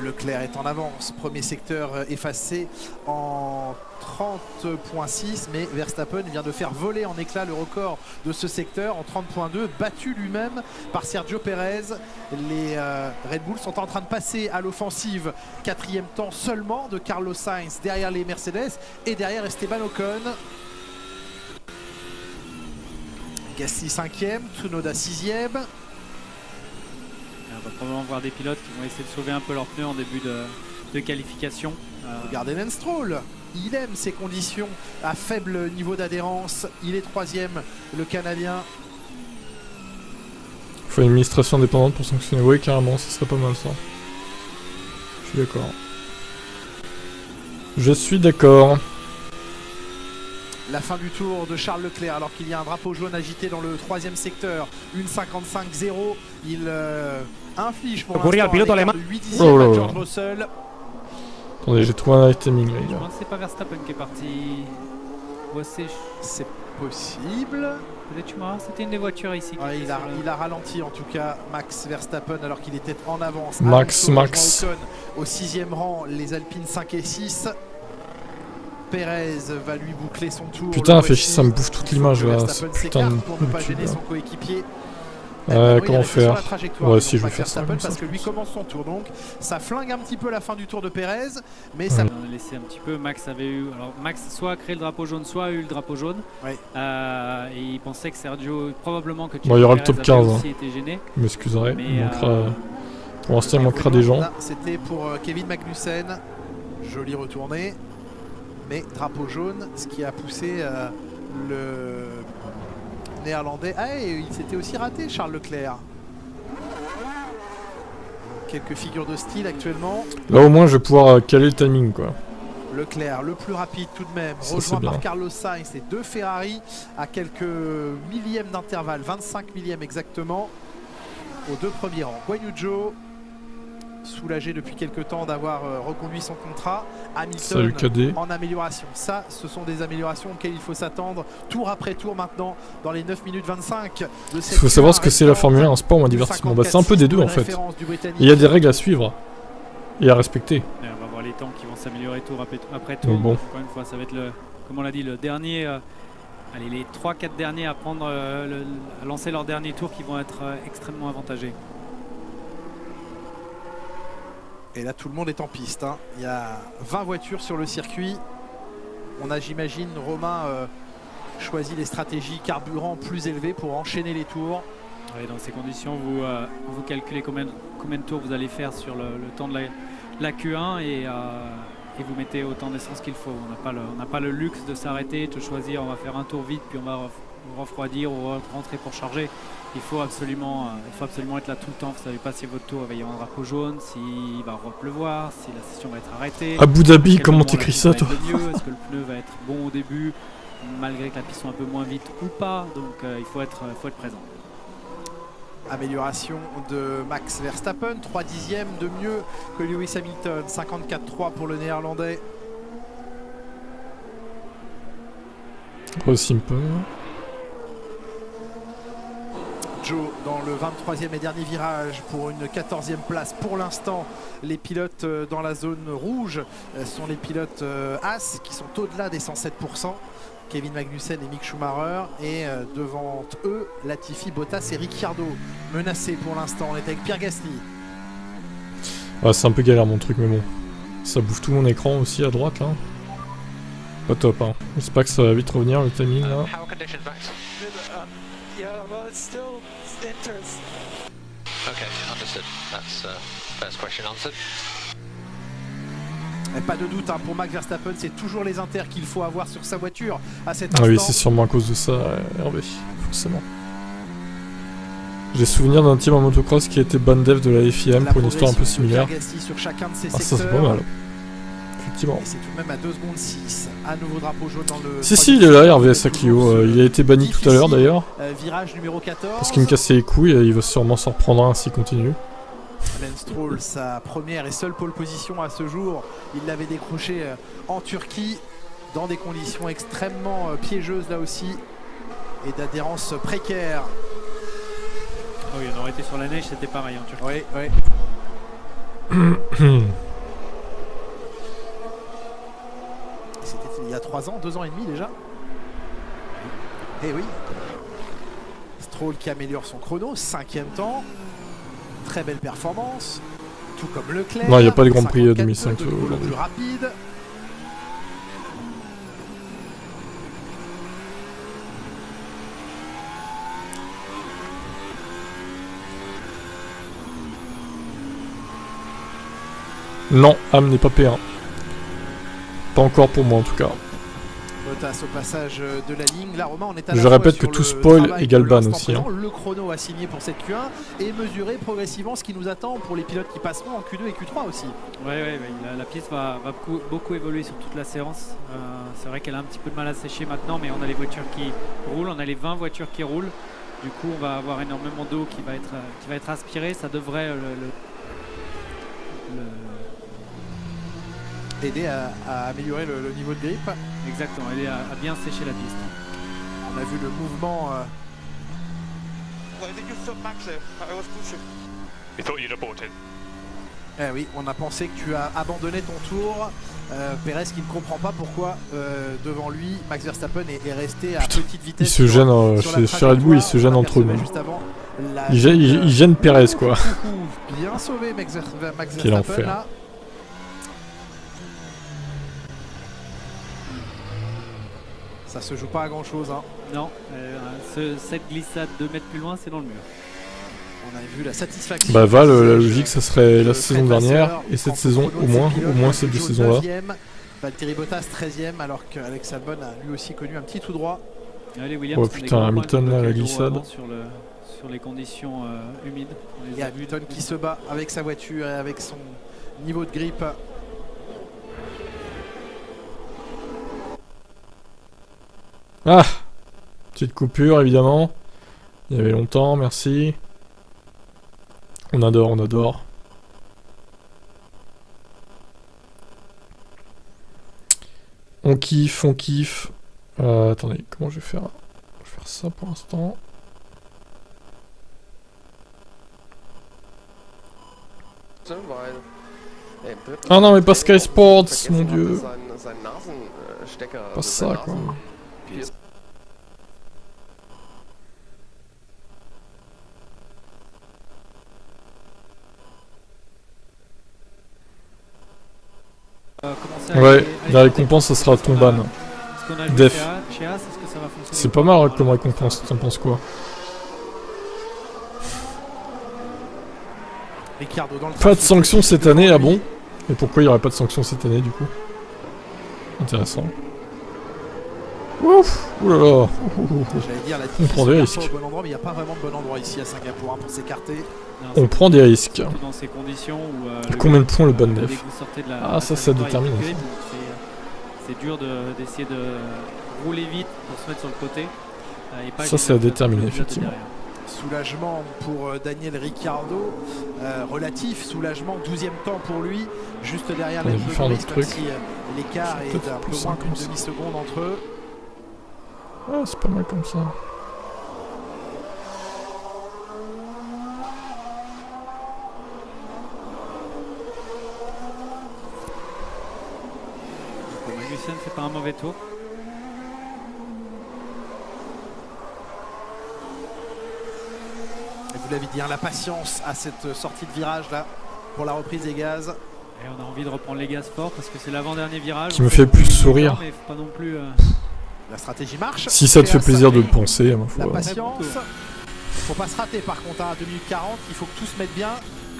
Leclerc est en avance, premier secteur effacé en 30.6, mais Verstappen vient de faire voler en éclats le record de ce secteur en 30.2, battu lui-même par Sergio Pérez. Les Red Bull sont en train de passer à l'offensive, 4e temps seulement de Carlos Sainz derrière les Mercedes et derrière Esteban Ocon. Gasly 5e, Tsunoda 6e. On va probablement voir des pilotes qui vont essayer de sauver un peu leurs pneus en début de qualification. Regardez Lance Stroll, il aime ces conditions à faible niveau d'adhérence. Il est 3e, le Canadien. Il faut une administration indépendante pour sanctionner. Oui, carrément, ce serait pas mal ça. Je suis d'accord. Je suis d'accord. La fin du tour de Charles Leclerc alors qu'il y a un drapeau jaune agité dans le 3e secteur. 1.55.0. Il inflige pour l'instant de 8 dixièmes à George Russell. Attendez, j'ai trouvé un timing là. Je pense que c'est pas Verstappen qui est parti. C'est possible. Peut-être tu m'as. C'était une des voitures ici. Ouais, il a ralenti en tout cas Max Verstappen alors qu'il était en avance. Max. Ocon, au 6e rang, les Alpines 5 et 6. Pérez va lui boucler son tour. Putain, fait chier, ça me bouffe toute l'image là. Putain de pour ne pas gêner son coéquipier. Comment faire? Ouais, si je vais faire ça. Parce que lui commence son tour, donc ça flingue un petit peu la fin du tour de Pérez, mais ça. On a laissé un petit peu. Max avait eu. Alors Max soit a créé le drapeau jaune, soit a eu le drapeau jaune. Ouais. Et il pensait que Sergio, probablement que tu. Bon, il y aura le top 15. Aussi été gêné. Je m'excuserai. Pour l'instant, il manquera des gens. C'était pour Kevin Magnussen. Joli retourné. Mais drapeau jaune, ce qui a poussé le néerlandais. Ah, et il s'était aussi raté, Charles Leclerc. Quelques figures de style actuellement. Là au moins je vais pouvoir caler le timing quoi. Leclerc, le plus rapide tout de même, rejoint par Carlos Sainz et 2 Ferrari à quelques millièmes d'intervalle, 25 millièmes exactement, aux 2 premiers rangs. Guan Yu Zhou, soulagé depuis quelques temps d'avoir reconduit son contrat. Hamilton en amélioration. Ça, ce sont des améliorations auxquelles il faut s'attendre tour après tour maintenant dans les 9 minutes 25 de cette. Il faut savoir ce que c'est la Formule 1, un sport ou un divertissement. Bah, c'est un peu des deux en fait. Il y a des règles à suivre et à respecter. Et on va voir les temps qui vont s'améliorer tour après tour. Bon. Encore une fois, ça va être comme on l'a dit, le dernier. Allez, les 3-4 derniers à prendre, à lancer leur dernier tour qui vont être extrêmement avantagés. Et là, tout le monde est en piste. Hein. Il y a 20 voitures sur le circuit. On a, j'imagine, Romain choisi les stratégies carburant plus élevées pour enchaîner les tours. Oui, dans ces conditions, vous calculez combien de tours vous allez faire sur le temps de la Q1 et vous mettez autant d'essence qu'il faut. On n'a pas le luxe de s'arrêter, de choisir on va faire un tour vite puis on va refroidir ou rentrer pour charger. Il faut absolument être là tout le temps. Vous ne savez pas si votre tour va y avoir un drapeau jaune, s'il va repleuvoir, si la session va être arrêtée. Abu Dhabi, comment t'écris ça toi? Est-ce que le pneu va être bon au début, malgré que la piste soit un peu moins vite ou pas? Donc il faut être présent. Amélioration de Max Verstappen, 3 dixièmes de mieux que Lewis Hamilton, 54.3 pour le néerlandais. Aussi un peu. Joe dans le 23e et dernier virage pour une 14e place. Pour l'instant, les pilotes dans la zone rouge sont les pilotes As qui sont au-delà des 107%. Kevin Magnussen et Mick Schumacher. Et devant eux, Latifi, Bottas et Ricciardo. Menacés pour l'instant. On est avec Pierre Gasly. Ouais, c'est un peu galère mon truc, mais bon. Ça bouffe tout mon écran aussi à droite là. Pas top, hein. J'espère que ça va vite revenir le timing là. Yeah, well, it's still interest. Okay, understood. That's first question answered. Et pas de doute hein, pour Max Verstappen, c'est toujours les inters qu'il faut avoir sur sa voiture à cet instant. Ah oui, c'est sûrement à cause de ça, Hervé, forcément. J'ai souvenir d'un team en motocross qui a été ban dev de la FIM pour une histoire un peu similaire. Sur chacun de ces ça c'est pas mal. effectivement. Et c'est tout de même à 2 secondes 6. À nouveau drapeau jaune dans le... Si, il est là, Hervé Sakio. Il a été banni tout à l'heure d'ailleurs. Virage numéro 14. Parce qu'il me cassait les couilles et il va sûrement s'en reprendre un s'il continue. Lance Stroll, sa première et seule pole position à ce jour. Il l'avait décroché en Turquie dans des conditions extrêmement piégeuses là aussi et d'adhérence précaire. Oh oui, on aurait été sur la neige, c'était pareil en Turquie. Oui, c'était il y a 3 ans, 2 ans et demi déjà. Eh oui. Stroll qui améliore son chrono, 5e temps. Très belle performance. Tout comme Leclerc. Non, il n'y a pas de Grand Prix 2005 le plus rapide. Non, Ham n'est pas P1. Pas encore pour moi en tout cas. Bottas au passage de la ligne. Là, Romain, on est à Je répète que tout spoil égale ban aussi. Hein. Le chrono a signé pour cette Q1 et mesurer progressivement ce qui nous attend pour les pilotes qui passeront en Q2 et Q3 aussi. Ouais, la piste va beaucoup évoluer sur toute la séance. C'est vrai qu'elle a un petit peu de mal à sécher maintenant, mais on a les voitures qui roulent, on a les 20 voitures qui roulent. Du coup, on va avoir énormément d'eau qui va être aspirée. Ça devrait aider à améliorer le niveau de grip. Exactement, aider à bien sécher la piste. On a vu le mouvement. Eh oui, on a pensé que tu as abandonné ton tour. Pérez qui ne comprend pas pourquoi devant lui Max Verstappen est resté à petite vitesse. Il se gêne chez Red Bull, il se gêne entre eux. Il gêne Pérez quoi. Bien sauvé Max Verstappen. Quel enfer. Là. Ça se joue pas à grand chose. Hein. Non, cette glissade 2 mètres plus loin, c'est dans le mur. On a vu la satisfaction. Bah Val, la logique, ça serait la saison dernière et cette saison au moins ces 2 saisons-là. Valtteri Bottas 13e, alors qu'Alex Albon a lui aussi connu un petit tout droit. Allez, Williams, oh putain, Hamilton là, la glissade. Sur les conditions humides. Il y a Hamilton qui se bat avec sa voiture et avec son niveau de grip. Ah, petite coupure évidemment. Il y avait longtemps, merci. On adore. On kiffe. Attendez, comment je vais faire? Je vais faire ça pour l'instant. Ah non, mais pas Sky Sports, mon dieu. Pas ça quoi. Ouais, la récompense ça sera ton ban. Def. C'est pas mal comme récompense, t'en penses quoi? Pas de sanction cette année, ah bon? Et pourquoi il n'y aurait pas de sanction cette année du coup? Intéressant. Ouf, oulala. On prend des risques. Il n'y a pas vraiment de bon endroit ici à Singapour pour s'écarter. On prend des risques. Dans ces conditions où, combien de points le ban def? Ah ça détermine. C'est dur d'essayer de rouler vite pour se mettre sur le côté. Ça c'est à déterminer effectivement. Soulagement pour Daniel Ricciardo, relatif soulagement, 12e temps pour lui, juste derrière les trucs. Si l'écart est un peu moins qu'une demi-seconde entre eux. Ah, c'est pas mal comme ça. Magnussen fait pas un mauvais tour. Et vous l'avez dit, hein, la patience à cette sortie de virage là pour la reprise des gaz. Et on a envie de reprendre les gaz fort parce que c'est l'avant-dernier virage. Qui me fait plus sourire. Mais pas non plus, La stratégie marche. Si ça te fait plaisir de le penser, la patience. Faut pas se rater par contre à 2 minutes 40, il faut que tout se mette bien,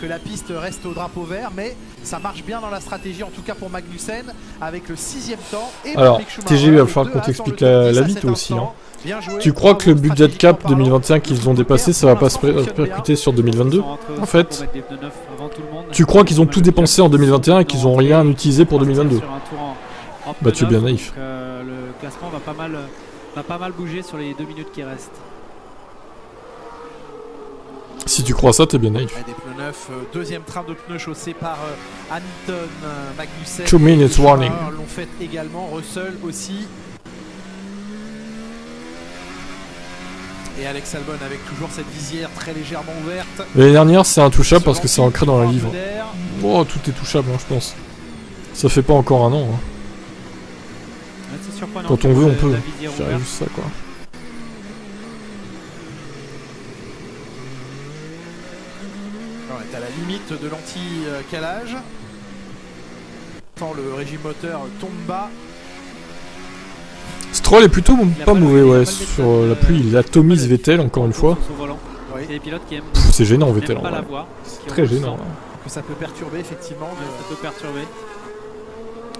que la piste reste au drapeau vert, mais ça marche bien dans la stratégie, en tout cas pour Magnussen, avec le 6e temps. Et alors, TG, il va falloir qu'on t'explique la vie toi aussi. Hein. Tu crois que le budget cap 2021 qu'ils ont dépassé, ça va pas se répercuter sur 2022 en fait? Avant tout le monde, Tu crois qu'ils ont tout dépensé en 2021 et qu'ils n'ont rien utilisé pour 2022? Bah tu es bien naïf. Le classement va pas mal bouger sur les 2 minutes qui restent. Si tu crois ça, t'es bien naïf. Des pneus neufs, deuxième train de pneus chaussé par Anton Magnussen. 2 minutes warning. L'ont fait également, Russell aussi. Et Alex Albon avec toujours cette visière très légèrement ouverte. L'année dernière, c'est intouchable parce que c'est ancré dans la livre. Oh, tout est touchable, hein, je pense. Ça fait pas encore un an. Hein. Quand on veut, on peut. Faire juste ça, quoi. On est à la limite de l'anti-calage. Tant le régime moteur tombe bas. Stroll est plutôt pas mauvais, ouais, sur la pluie. Il atomise Vettel, encore une fois. C'est gênant, Vettel. C'est très gênant. Que ça peut perturber, effectivement. Ça peut perturber.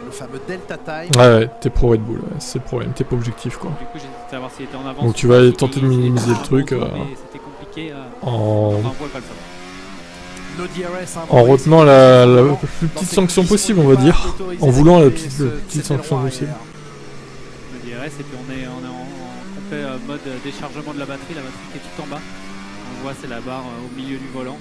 Le fameux Delta Time. Ouais, t'es pro Red Bull, ouais, c'est le problème, t'es pas objectif, quoi. Du coup, j'ai hésité à voir s'il était en avance. Donc tu vas tenter de minimiser le truc c'était compliqué en retenant la plus petite sanction possible, on va dire. En voulant la petite sanction possible. Le DRS, et puis on est en complet mode déchargement de la batterie qui est tout en bas. On voit, c'est la barre au milieu du volant.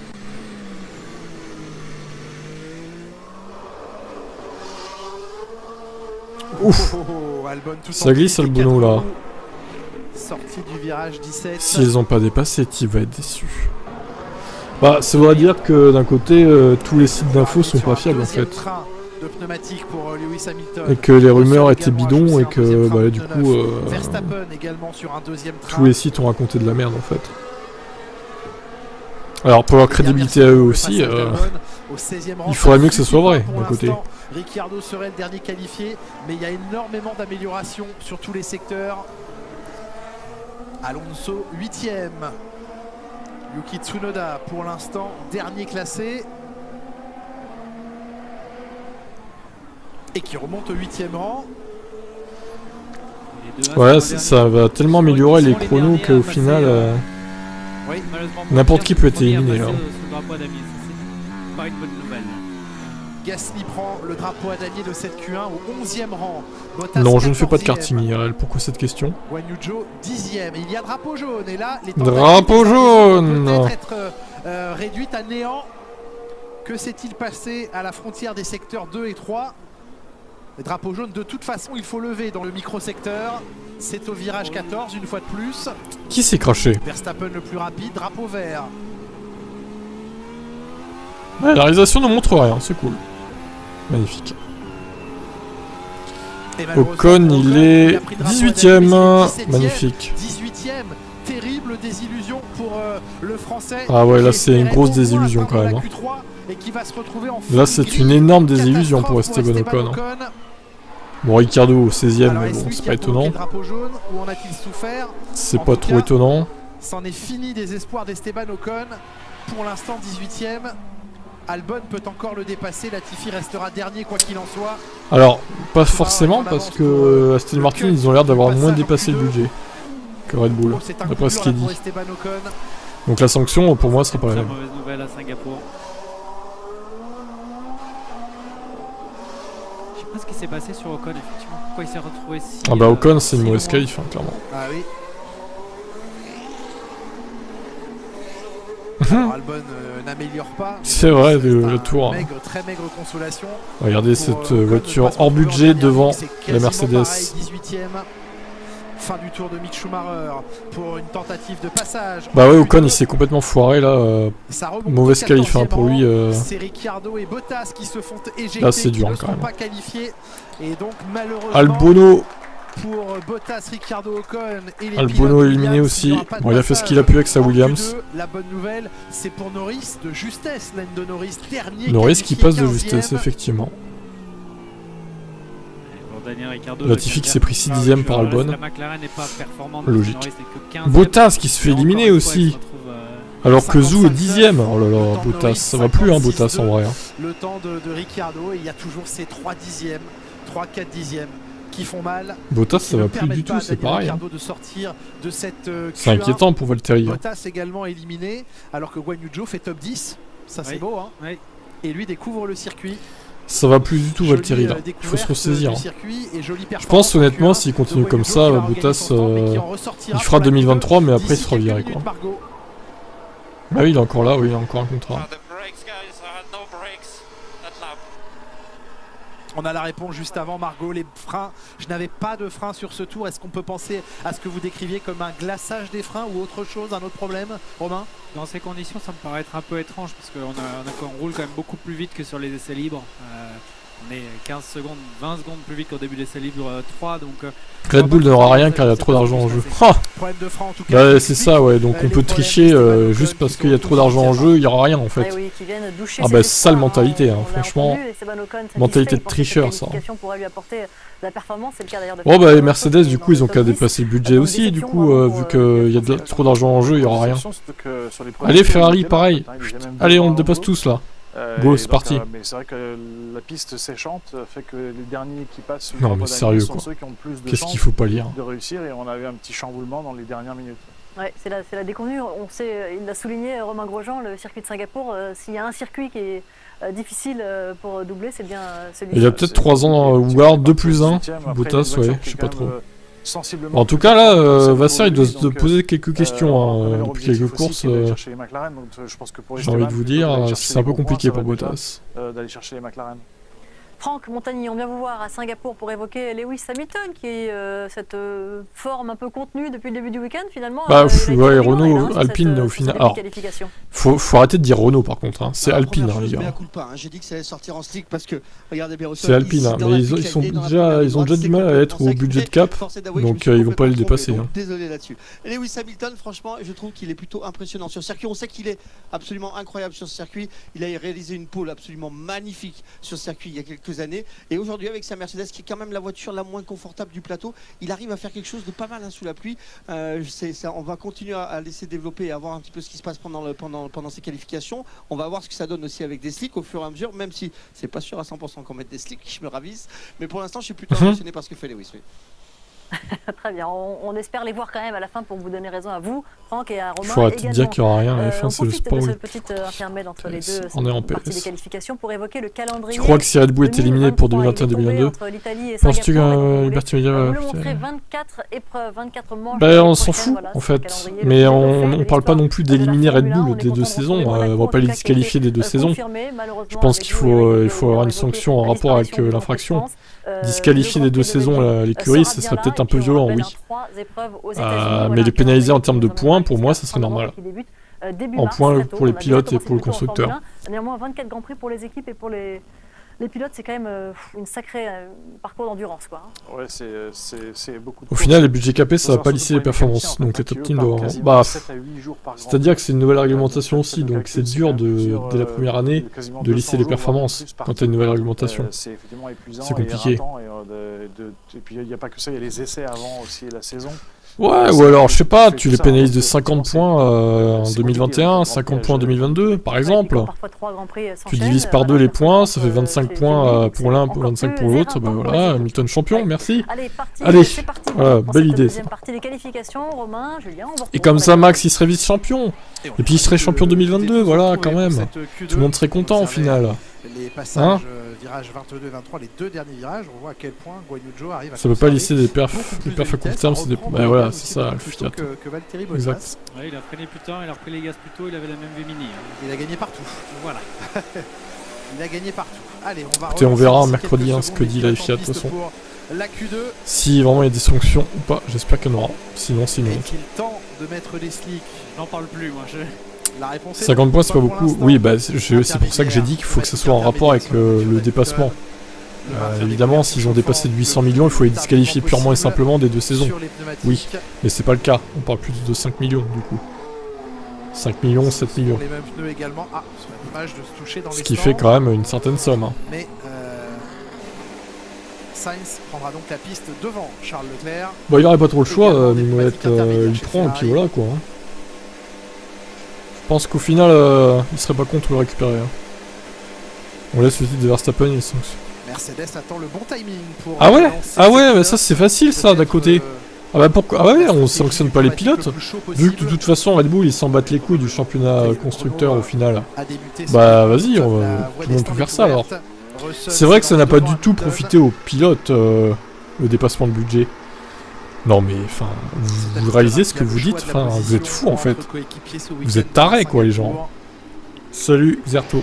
Ouf, ça glisse Albon là. Sortie du virage 17. S'ils n'ont pas dépassé, tu vas être déçu. Bah, ça voudrait dire que d'un côté, tous les sites d'infos sont pas fiables en fait. De pneumatique pour Lewis Hamilton. Et que les rumeurs étaient bidons et que bah, du coup, Verstappen également sur un deuxième train. tous les sites ont raconté de la merde en fait. Alors pour leur crédibilité à eux aussi, il faudrait mieux que ce soit vrai d'un côté. Ricciardo serait le dernier qualifié, mais il y a énormément d'améliorations sur tous les secteurs. Alonso 8ème. Yuki Tsunoda pour l'instant dernier classé. Et qui remonte au 8ème rang. Ouais, ça va tellement améliorer les chronos qu'au final, n'importe qui peut être éliminé. Hein. Pas une bonne nouvelle. Gasly prend le drapeau à damier de cette Q1 au 11e rang. Bottas non, je ne fais pas de karting IRL. Pourquoi cette question? Guan Yu Zhou 10e. Il y a drapeau jaune. Et là, les drapeau jaune peut-être être réduite à néant. Que s'est-il passé à la frontière des secteurs 2 et 3? Les drapeaux jaunes, de toute façon, il faut lever dans le micro-secteur. C'est au virage 14, une fois de plus. Qui s'est craché? Verstappen le plus rapide, drapeau vert. Ouais, la réalisation ne montre rien, c'est cool. Magnifique. Ocon, il est 18ème. Magnifique. 18ème. Terrible désillusion pour le français. Ah ouais, là c'est une grosse désillusion quand même. Hein. Là c'est une énorme désillusion pour Esteban Ocon. Hein. Bon, Ricciardo au 16ème, mais bon, c'est pas étonnant. C'est pas trop étonnant. C'en est fini des espoirs d'Esteban Ocon. Pour l'instant 18ème. Albon peut encore le dépasser, Latifi restera dernier quoi qu'il en soit. Alors, pas forcément parce que Aston Martin ils ont l'air d'avoir moins dépassé le budget que Red Bull, d'après ce qui est dit. Donc la sanction pour moi sera pas la même. Mauvaise nouvelle à Singapour. Je sais pas ce qui s'est passé sur Ocon effectivement, pourquoi il s'est retrouvé si... Ah bah Ocon c'est une mauvaise qualif hein, clairement. Ah oui. Alors, Albon n'améliore pas. C'est vrai, le tour. Très maigre consolation. Regardez cette voiture hors budget devant la Mercedes. Pareil, 18ème. Fin du tour de Mick Schumacher pour une tentative de passage. Bah ouais, Ocon il s'est complètement foiré là. Mauvaise qualif hein, pour lui. C'est Ricciardo et Bottas qui se font éjecter. Là c'est dur qui ne quand sont même. pas qualifiés. Et donc malheureusement. Albono. Pour Bottas, Ricciardo, Ocon et les Albono éliminé aussi. Bon, il a fait ce qu'il a pu avec sa Williams. La bonne nouvelle, c'est pour Norris de justesse, Lando Norris dernier. Norris qui passe de justesse, effectivement. Latifi qui s'est pris 6ème par Albon. Logique. Bottas qui se fait éliminer aussi. Alors que Zhou est 10ème. Oh là là, Bottas, ça va plus hein, Bottas en vrai. Le temps de Ricciardo et il y a toujours ces 3 dixièmes, 3-4 dixièmes. Qui font mal. Bottas ça va plus du tout, c'est pareil. Hein. C'est inquiétant pour Valtteri. Bottas également éliminé, alors que Guan Yu Zhou fait top 10. Ça c'est beau. Hein. Oui. et lui découvre le circuit. Ça va plus du tout Valtteri là, il faut se ressaisir. Je pense honnêtement s'il continue comme ça, Bottas il fera 2023 mais après il sera viré quoi. Bah oui il est encore là, oui il a encore un contrat. On a la réponse juste avant, Margot, les freins. Je n'avais pas de freins sur ce tour. Est-ce qu'on peut penser à ce que vous décriviez comme un glaçage des freins ou autre chose, un autre problème, Romain? Dans ces conditions, ça me paraît être un peu étrange parce qu'on roule quand même beaucoup plus vite que sur les essais libres. On est 15 secondes, 20 secondes plus vite qu'au début de l'essai libre 3. Donc, Red Bull n'aura rien car il y a trop d'argent en jeu. Bah, c'est ça, ouais. Donc on peut tricher juste parce qu'il y a trop d'argent en jeu, il n'y aura rien en fait. Ah bah c'est ça la mentalité, hein, franchement. Mentalité de tricheur ça. Bon bah les Mercedes du coup ils ont qu'à dépasser le budget aussi, du coup vu qu'il y a trop d'argent en jeu, il n'y aura rien. Allez Ferrari pareil, allez on dépasse tous là. Go, c'est parti. Mais c'est vrai que la piste séchante fait que les derniers qui passent non mais sérieux quoi. Qu'est-ce qu'il faut pas lire de réussir et on a eu un petit chamboulement dans les dernières minutes. Ouais, c'est la déconvenue. On sait, il l'a souligné Romain Grosjean, le circuit de Singapour. S'il y a un circuit qui est difficile pour doubler, c'est bien celui-ci. Il y a peut-être 3 ans ou alors 2 plus 1. Bottas, ouais, je sais pas trop. En tout cas là, Vasseur il doit se poser quelques questions depuis quelques courses. J'ai envie de vous dire, c'est un peu compliqué pour Bottas. D'aller chercher les McLaren. Franck Montagny, on vient vous voir à Singapour pour évoquer Lewis Hamilton qui est cette forme un peu contenue depuis le début du week-end finalement. Bah ouais, Renault, Alpine au final. Alors, faut arrêter de dire Renault par contre, hein. C'est Alpine les gars. J'ai dit que ça allait sortir en slick parce que regardez bien. C'est Alpine, hein, mais ils ont déjà du mal à être au budget de cap, donc ils vont pas le dépasser. Hein. Désolé là-dessus. Lewis Hamilton, franchement, je trouve qu'il est plutôt impressionnant sur circuit. On sait qu'il est absolument incroyable sur circuit. Il a réalisé une pole absolument magnifique sur circuit il y a quelques années et aujourd'hui avec sa Mercedes qui est quand même la voiture la moins confortable du plateau, il arrive à faire quelque chose de pas mal sous la pluie. On va continuer à laisser développer et à voir un petit peu ce qui se passe pendant ces qualifications. On va voir ce que ça donne aussi avec des slicks au fur et à mesure, même si c'est pas sûr à 100% qu'on mette des slicks, je me ravise, mais pour l'instant je suis plutôt impressionné par ce que fait Lewis. Oui. Très bien, on espère les voir quand même à la fin pour vous donner raison à vous, Franck et à Romain. Faut arrêter de dire qu'il n'y aura rien à la fin, c'est le sport. On profite de ce petit intermède entre les deux parties des qualifications pour évoquer le calendrier. Tu crois que si Red Bull est éliminé pour 2021-2022, penses-tu que Liberty Media va montrer 24 épreuves, 24 manches? Bah on s'en fout en fait, mais on parle pas non plus d'éliminer Red Bull des 2 saisons, on va pas les disqualifier des 2 saisons. Je pense qu'il faut avoir une sanction en rapport avec l'infraction. Disqualifier des 2 saisons l'écurie, ce serait peut-être un peu violent, oui. Mais les pénaliser en termes de points, pour moi, ça serait normal. En points pour les pilotes et pour le constructeur. Néanmoins, 24 Grands Prix pour les équipes et pour les pilotes, c'est quand même une sacrée parcours d'endurance, quoi. Ouais, c'est beaucoup. Au final, les budgets capés, ça va pas lisser les performances, donc les top teams doivent. Bah, c'est-à-dire que c'est une nouvelle réglementation aussi, donc c'est dur dès la première année de lisser les performances quand t'as une nouvelle réglementation. C'est compliqué. Et puis il n'y a pas que ça, il y a les essais avant aussi la saison. Ouais, ou alors, je sais pas, tu les pénalises de 50 points en 2021, 50 points en 2022, par exemple. Tu divises par 2 les points, ça fait 25 points pour l'un, 25 pour l'autre, bah voilà, Hamilton champion, merci. Allez, voilà, belle idée. Et comme ça, Max, il serait vice-champion. Et puis il serait champion 2022, voilà, quand même. Tout le monde serait content au final. Les passages virage 22 et 23, les 2 derniers virages, on voit à quel point Guan Yu Zhou arrive à. Ça peut pas lisser des perfs à court terme, c'est des. Bah voilà, c'est ça, le Fiat. Que Valtteri Bottas. Exact. Ouais, il a freiné plus tard, il a repris les gaz plus tôt, il avait la même Vimini. Il a gagné partout. Voilà. Il a gagné partout. Allez, on va. Écoutez, on verra mercredi ce que dit la Fiat de toute façon. La Q2. Si vraiment il y a des sanctions ou pas, j'espère qu'il y en aura. Sinon, Est-il temps de mettre des slicks? J'en parle plus, moi. La réponse est 50 points, c'est pas beaucoup. Oui, bah c'est pour ça que j'ai dit qu'il faut que ça soit en rapport avec le dépassement. Évidemment, s'ils ont dépassé de 800 millions, il faut les disqualifier purement et simplement des 2 saisons. Oui, mais c'est pas le cas. On parle plus de 5 millions du coup. 5 millions, 7 millions. Les mêmes pneus également. Ah, c'est dommage de se toucher dans les ce qui fait quand même une certaine somme. Hein. Mais Sainz prendra donc la piste devant Charles Leclerc. Bon, il aurait pas trop le choix. Il prend et puis voilà quoi. Hein. Je pense qu'au final, il serait pas contre de le récupérer. Hein. On laisse le titre de Verstappen et les sanctions. Mercedes attend le bon timing pour. Ah ouais, mais ça c'est facile ça d'un côté. Ah bah pourquoi? Ah ouais, on sanctionne pas les pilotes. Vu que de toute façon Red Bull ils s'en battent les couilles du championnat constructeur au final. Bah vas-y, tout le monde peut faire ça alors. C'est vrai que ça n'a pas du tout profité aux pilotes, le dépassement de budget. Non mais enfin, vous réalisez ce que vous dites? Enfin, vous êtes fous en fait. Vous êtes tarés quoi les gens. Salut Xerto.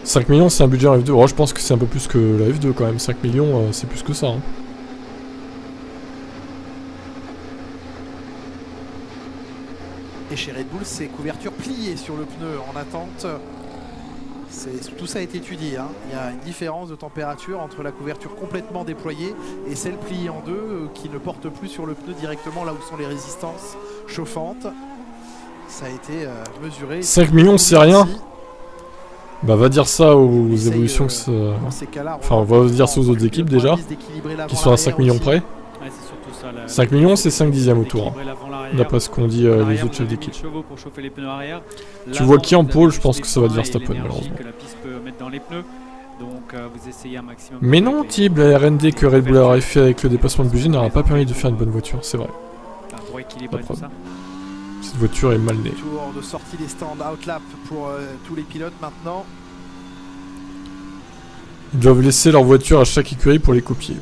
5 millions c'est un budget en F2. Oh, je pense que c'est un peu plus que la F2 quand même. 5 millions c'est plus que ça. Hein. Et chez Red Bull, c'est couverture pliée sur le pneu en attente. Tout ça a été étudié. Hein. Il y a une différence de température entre la couverture complètement déployée et celle pliée en deux qui ne porte plus sur le pneu directement là où sont les résistances chauffantes. Ça a été mesuré. 5 millions c'est rien. Bah va dire ça aux évolutions que ça... Enfin on va dire ça aux autres équipes déjà, qui sont à 5 millions près. 5 millions c'est 5 dixièmes au tour, d'après ce qu'ont dit les autres chefs d'équipe. Tu vois qui en pôle? Je pense que ça va être Verstappen malheureusement. Mais non Tib, la RND que Red Bull aurait fait avec le dépassement de budget n'aura pas permis de faire une bonne voiture, c'est vrai. Cette voiture est mal née. Tour de sortie des stands, outlap pour tous les pilotes maintenant. Ils doivent laisser leur voiture à chaque écurie pour les copier.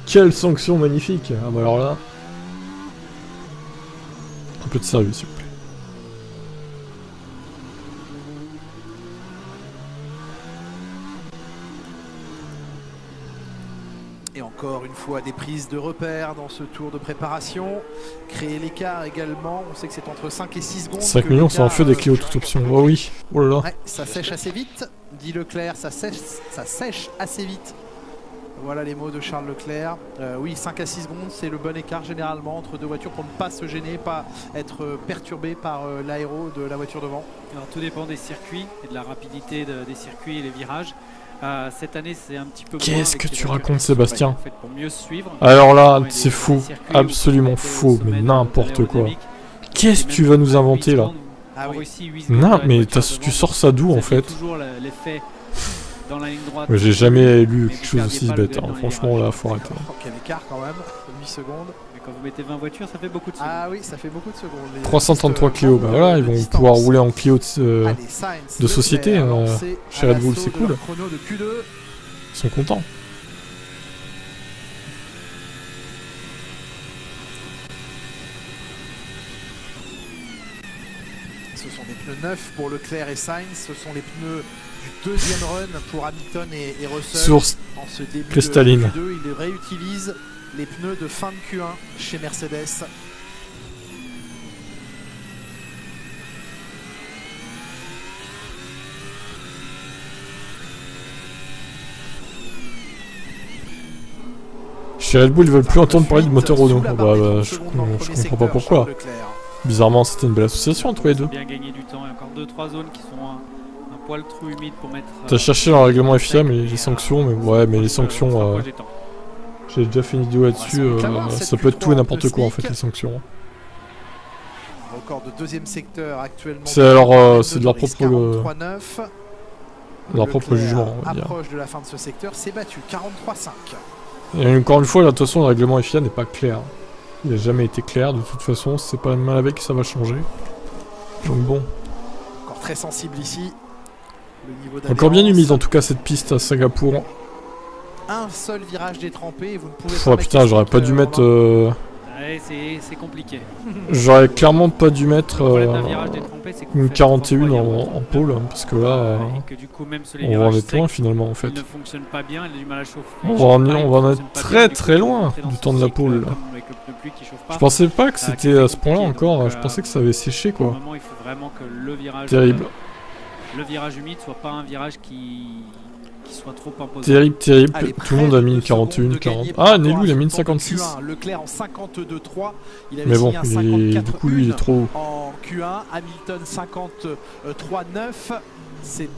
Quelle sanction magnifique! Ah bah alors là... Un peu de sérieux s'il vous plaît. Et encore une fois des prises de repères dans ce tour de préparation. Créer l'écart également, on sait que c'est entre 5 et 6 secondes. 5 millions c'est en feu des Clio toute option. Oh oui, oh là là. Ouais, ça sèche assez vite, dit Leclerc, ça sèche assez vite. Voilà les mots de Charles Leclerc. Oui, 5 à 6 secondes, c'est le bon écart généralement entre deux voitures pour ne pas se gêner, pas être perturbé par l'aéro de la voiture devant. Alors tout dépend des circuits et de la rapidité des circuits et les virages. Cette année, c'est un petit peu. Qu'est-ce que tu racontes, Sébastien? En fait, pour mieux suivre. Alors là, c'est faux, absolument faux, mais n'importe quoi. Qu'est-ce que tu vas nous inventer là? Non, mais tu sors ça d'où en fait? J'ai jamais lu quelque chose aussi bête, hein. Franchement là, faut arrêter. Quel écart quand même, 8 secondes. Mais quand vous mettez 20 voitures, ça fait beaucoup de secondes. Ah oui, ça fait beaucoup de secondes. 333 Clio, bah voilà, ils vont pouvoir rouler en Clio de société chez Red Bull, c'est cool. Ils sont contents. Ce sont des pneus neufs pour Leclerc et Sainz, ce sont les pneus du deuxième run pour Hamilton et Russell. Source en ce début cristalline. de Q2, ils réutilisent les pneus de fin de Q1 chez Mercedes. Chez Red Bull, ils veulent plus entendre parler de moteur Renault. Je comprends pas pourquoi. Bizarrement, c'était une belle association entre les deux. Bien gagner du temps. Il y a encore 2-3 zones qui sont un poil trop humides pour mettre. T'as cherché dans le règlement FIA, mais les sanctions, mais ouais, mais les sanctions. J'ai déjà fait une vidéo là-dessus. Ça peut être tout et n'importe quoi en fait, les sanctions. Record de deuxième secteur actuellement. C'est alors, c'est de leur propre. Leur propre jugement, on va dire. Approche de la fin de ce secteur, c'est battu 43,5. Et encore une fois, là, de toute façon, le règlement FIA n'est pas clair. Il n'a jamais été clair, de toute façon, c'est pas la main avec que ça va changer. Donc bon. Encore très sensible ici. Encore bien humide en tout cas cette piste à Singapour. Un seul virage détrempé et vous ne pouvez pas. Oh putain, j'aurais pas dû mettre. Ouais, c'est compliqué. J'aurais clairement pas dû mettre une 41 en pôle, parce que là, on va en être loin finalement en fait. On va en être très très loin du temps de la pôle. Je pensais pas que c'était à ce point-là encore, je pensais que ça avait séché quoi. Terrible. Le virage humide soit pas un virage qui soit trop imposant. Terrible, terrible. Allez, tout le monde a mis une 41, 40. Ah, Nelou, il a mis une 56. Leclerc en 52.3. Mais bon, du coup, lui, il est trop haut. En Q1, Hamilton 53.9. C'est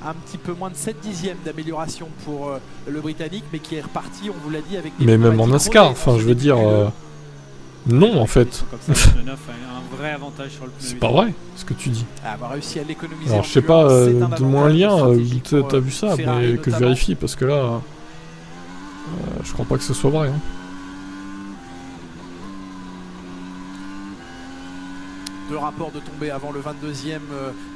un petit peu moins de 7 dixièmes d'amélioration pour le Britannique, mais qui est reparti, on vous l'a dit, avec des. Mais même en NASCAR, enfin, je veux dire. Non, en fait. C'est pas vrai ce que tu dis. Alors, je sais pas, donne-moi un lien où t'as vu ça, mais que je vérifie parce que là. Je crois pas que ce soit vrai. Hein. Deux rapports de tombée avant le 22e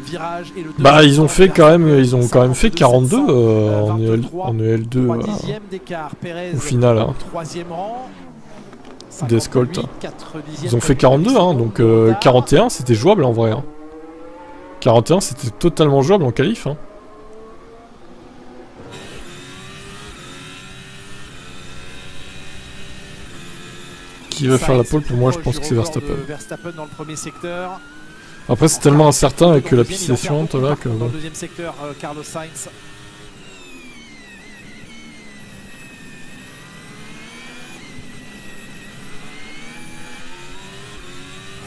virage et le bah ils ont quand même fait 42 en EL2 au final hein. Descolt. Ils ont fait 42 hein, donc 41 c'était jouable en vrai. Hein. 41 c'était totalement jouable en qualif. Hein. Qui va faire la pole pour moi je pense que c'est Verstappen. Verstappen dans le premier secteur. Après c'est tellement incertain avec la piste suivante là que... Dans le deuxième secteur, Carlos Sainz.